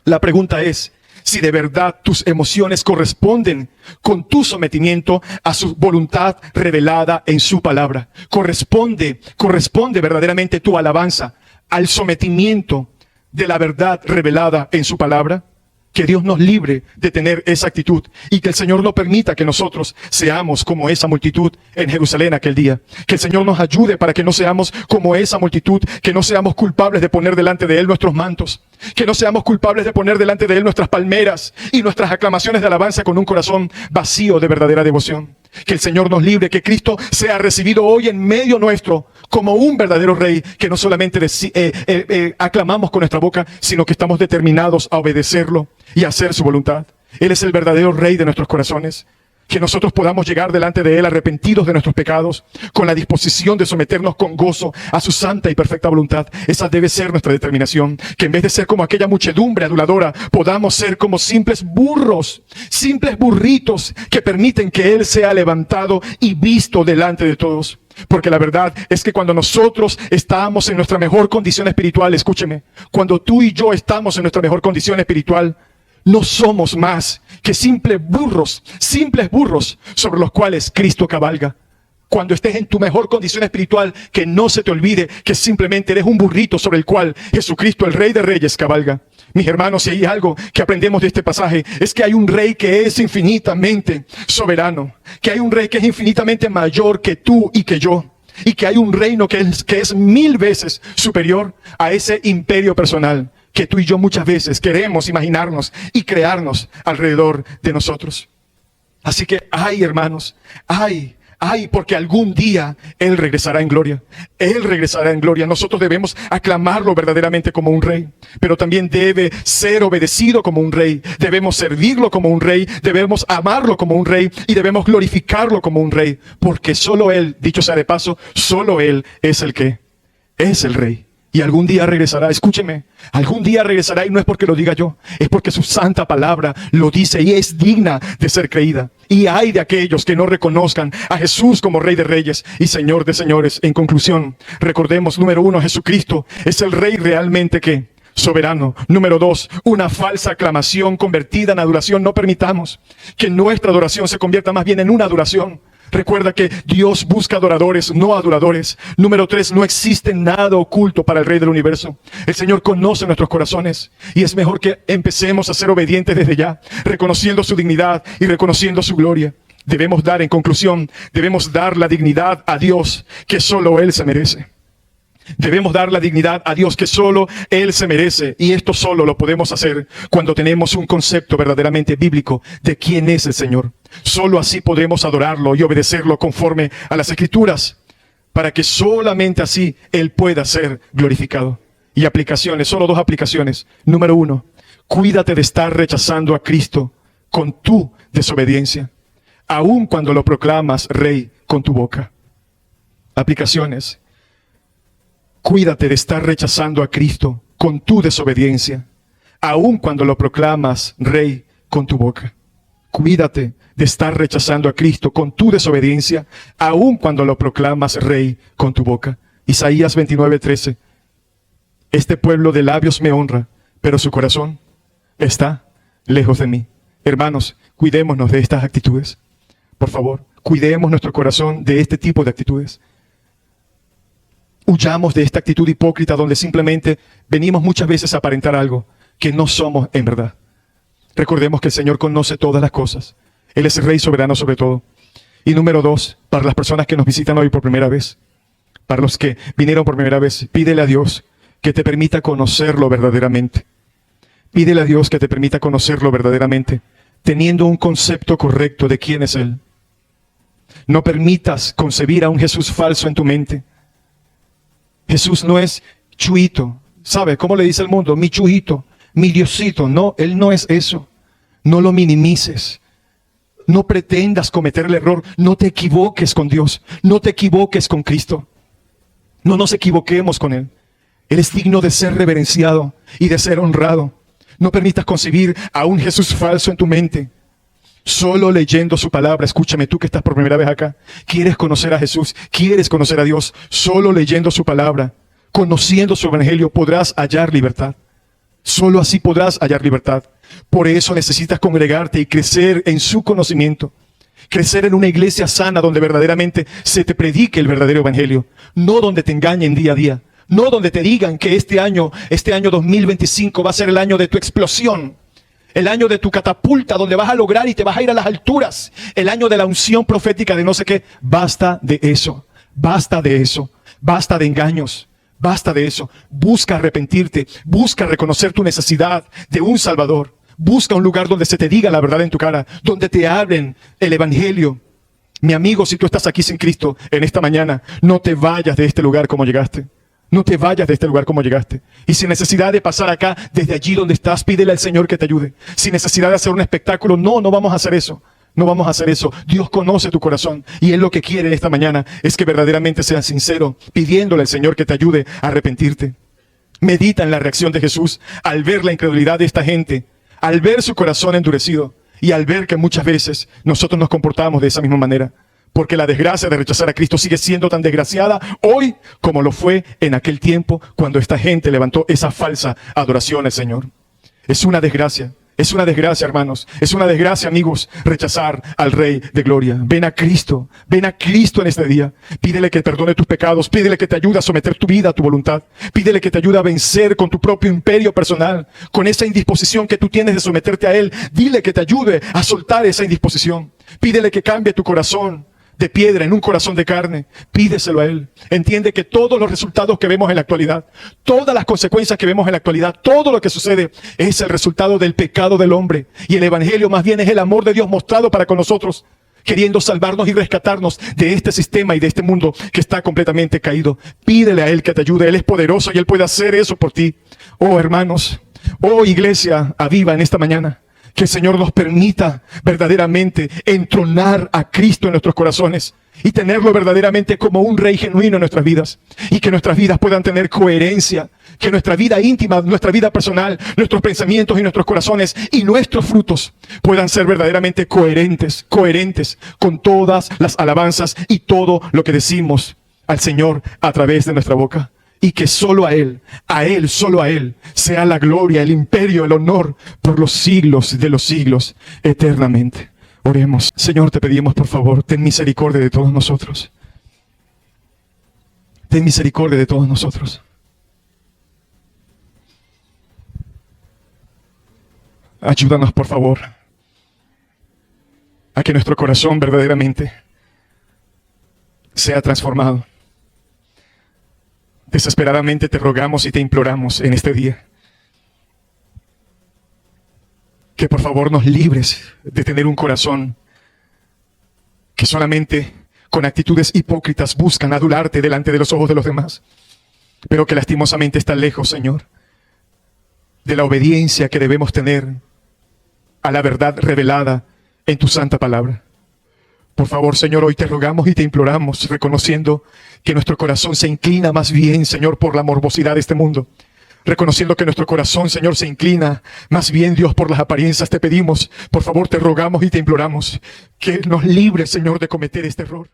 La pregunta es si de verdad tus emociones corresponden con tu sometimiento a su voluntad revelada en su palabra. Corresponde verdaderamente tu alabanza al sometimiento de la verdad revelada en su palabra. Que Dios nos libre de tener esa actitud y que el Señor no permita que nosotros seamos como esa multitud en Jerusalén aquel día. Que el Señor nos ayude para que no seamos como esa multitud, que no seamos culpables de poner delante de Él nuestros mantos, que no seamos culpables de poner delante de Él nuestras palmeras y nuestras aclamaciones de alabanza con un corazón vacío de verdadera devoción. Que el Señor nos libre, que Cristo sea recibido hoy en medio nuestro como un verdadero Rey, que no solamente aclamamos con nuestra boca, sino que estamos determinados a obedecerlo y a hacer su voluntad. Él es el verdadero Rey de nuestros corazones. que nosotros podamos llegar delante de Él arrepentidos de nuestros pecados, con la disposición de someternos con gozo a su santa y perfecta voluntad. Esa debe ser nuestra determinación, que en vez de ser como aquella muchedumbre aduladora, podamos ser como simples burros, simples burritos que permiten que Él sea levantado y visto delante de todos. Porque la verdad es que cuando nosotros estamos en nuestra mejor condición espiritual, escúcheme, cuando tú y yo estamos en nuestra mejor condición espiritual, no somos más que simples burros sobre los cuales Cristo cabalga. Cuando estés en tu mejor condición espiritual, que no se te olvide que simplemente eres un burrito sobre el cual Jesucristo, el Rey de Reyes, cabalga. Mis hermanos, si hay algo que aprendemos de este pasaje, es que hay un Rey que es infinitamente soberano, que hay un Rey que es infinitamente mayor que tú y que yo, y que hay un reino que es 1000 veces superior a ese imperio personal que tú y yo muchas veces queremos imaginarnos y crearnos alrededor de nosotros. Así que, ay, hermanos, ay, porque algún día Él regresará en gloria. Él regresará en gloria. Nosotros debemos aclamarlo verdaderamente como un rey, pero también debe ser obedecido como un rey. Debemos servirlo como un rey, debemos amarlo como un rey y debemos glorificarlo como un rey, porque solo Él, dicho sea de paso, solo Él es el que es el rey. Y algún día regresará, escúcheme, algún día regresará, y no es porque lo diga yo, es porque su santa palabra lo dice y es digna de ser creída. Y hay de aquellos que no reconozcan a Jesús como Rey de Reyes y Señor de Señores. En conclusión, recordemos, número 1, Jesucristo es el Rey realmente que soberano. Número 2, una falsa aclamación convertida en adoración. No permitamos que nuestra adoración se convierta más bien en una adoración. Recuerda que Dios busca adoradores, no adoradores. Número 3, no existe nada oculto para el Rey del Universo. El Señor conoce nuestros corazones y es mejor que empecemos a ser obedientes desde ya, reconociendo su dignidad y reconociendo su gloria. Debemos dar, en conclusión, debemos dar la dignidad a Dios que solo Él se merece. Debemos dar la dignidad a Dios que solo Él se merece, y esto solo lo podemos hacer cuando tenemos un concepto verdaderamente bíblico de quién es el Señor. Solo así podremos adorarlo y obedecerlo conforme a las Escrituras, para que solamente así Él pueda ser glorificado. Y aplicaciones, solo 2 aplicaciones. Número 1, cuídate de estar rechazando a Cristo con tu desobediencia, aun cuando lo proclamas Rey con tu boca. Aplicaciones. Cuídate de estar rechazando a Cristo con tu desobediencia, aun cuando lo proclamas Rey con tu boca. Cuídate de estar rechazando a Cristo con tu desobediencia, aun cuando lo proclamas Rey con tu boca. Isaías 29:13. Este pueblo de labios me honra, pero su corazón está lejos de mí. Hermanos, cuidémonos de estas actitudes. Por favor, cuidemos nuestro corazón de este tipo de actitudes. Huyamos de esta actitud hipócrita donde simplemente venimos muchas veces a aparentar algo que no somos en verdad. Recordemos que el Señor conoce todas las cosas. Él es el Rey soberano sobre todo. Y número 2, para las personas que nos visitan hoy por primera vez, para los que vinieron por primera vez, pídele a Dios que te permita conocerlo verdaderamente. Pídele a Dios que te permita conocerlo verdaderamente, teniendo un concepto correcto de quién es Él. No permitas concebir a un Jesús falso en tu mente. Jesús no es Chuito. ¿Sabe cómo le dice el mundo? Mi Chuito, mi Diosito. No, Él no es eso. No lo minimices. No pretendas cometer el error. No te equivoques con Dios. No te equivoques con Cristo. No nos equivoquemos con Él. Él es digno de ser reverenciado y de ser honrado. No permitas concebir a un Jesús falso en tu mente. Solo leyendo su palabra, escúchame tú que estás por primera vez acá, quieres conocer a Jesús, quieres conocer a Dios, solo leyendo su palabra, conociendo su evangelio podrás hallar libertad. Solo así podrás hallar libertad. Por eso necesitas congregarte y crecer en su conocimiento. Crecer en una iglesia sana donde verdaderamente se te predique el verdadero evangelio, no donde te engañen día a día, no donde te digan que este año 2025 va a ser el año de tu explosión. El año de tu catapulta, donde vas a lograr y te vas a ir a las alturas. El año de la unción profética de no sé qué. Basta de eso. Basta de eso. Basta de engaños. Basta de eso. Busca arrepentirte. Busca reconocer tu necesidad de un Salvador. Busca un lugar donde se te diga la verdad en tu cara. Donde te hablen el evangelio. Mi amigo, si tú estás aquí sin Cristo en esta mañana, no te vayas de este lugar como llegaste. No te vayas de este lugar como llegaste. Y sin necesidad de pasar acá, desde allí donde estás, pídele al Señor que te ayude. Sin necesidad de hacer un espectáculo, no vamos a hacer eso. No vamos a hacer eso. Dios conoce tu corazón y Él lo que quiere esta mañana es que verdaderamente seas sincero, pidiéndole al Señor que te ayude a arrepentirte. Medita en la reacción de Jesús al ver la incredulidad de esta gente, al ver su corazón endurecido y al ver que muchas veces nosotros nos comportamos de esa misma manera. Porque la desgracia de rechazar a Cristo sigue siendo tan desgraciada hoy como lo fue en aquel tiempo cuando esta gente levantó esa falsa adoración al Señor. Es una desgracia, hermanos. Es una desgracia, amigos, rechazar al Rey de Gloria. Ven a Cristo en este día. Pídele que perdone tus pecados, pídele que te ayude a someter tu vida a tu voluntad. Pídele que te ayude a vencer con tu propio imperio personal, con esa indisposición que tú tienes de someterte a Él. Dile que te ayude a soltar esa indisposición. Pídele que cambie tu corazón de piedra en un corazón de carne. Pídeselo a Él. Entiende que todos los resultados que vemos en la actualidad, todas las consecuencias que vemos en la actualidad, todo lo que sucede es el resultado del pecado del hombre. Y el Evangelio más bien es el amor de Dios mostrado para con nosotros, queriendo salvarnos y rescatarnos de este sistema y de este mundo que está completamente caído. Pídele a Él que te ayude. Él es poderoso y Él puede hacer eso por ti. Oh, hermanos, oh, iglesia aviva en esta mañana. Que el Señor nos permita verdaderamente entronar a Cristo en nuestros corazones y tenerlo verdaderamente como un Rey genuino en nuestras vidas. Y que nuestras vidas puedan tener coherencia. Que nuestra vida íntima, nuestra vida personal, nuestros pensamientos y nuestros corazones y nuestros frutos puedan ser verdaderamente coherentes con todas las alabanzas y todo lo que decimos al Señor a través de nuestra boca. Y que solo a Él, solo a Él, sea la gloria, el imperio, el honor, por los siglos de los siglos, eternamente. Oremos. Señor, te pedimos, por favor, ten misericordia de todos nosotros. Ten misericordia de todos nosotros. Ayúdanos, por favor, a que nuestro corazón verdaderamente sea transformado. Desesperadamente te rogamos y te imploramos en este día que por favor nos libres de tener un corazón que solamente con actitudes hipócritas buscan adularte delante de los ojos de los demás, pero que lastimosamente está lejos, Señor, de la obediencia que debemos tener a la verdad revelada en tu santa palabra. Por favor, Señor, hoy te rogamos y te imploramos, reconociendo que nuestro corazón se inclina más bien, Señor, por la morbosidad de este mundo. Reconociendo que nuestro corazón, Señor, se inclina más bien, Dios, por las apariencias. Te pedimos, por favor, te rogamos y te imploramos que nos libres, Señor, de cometer este error.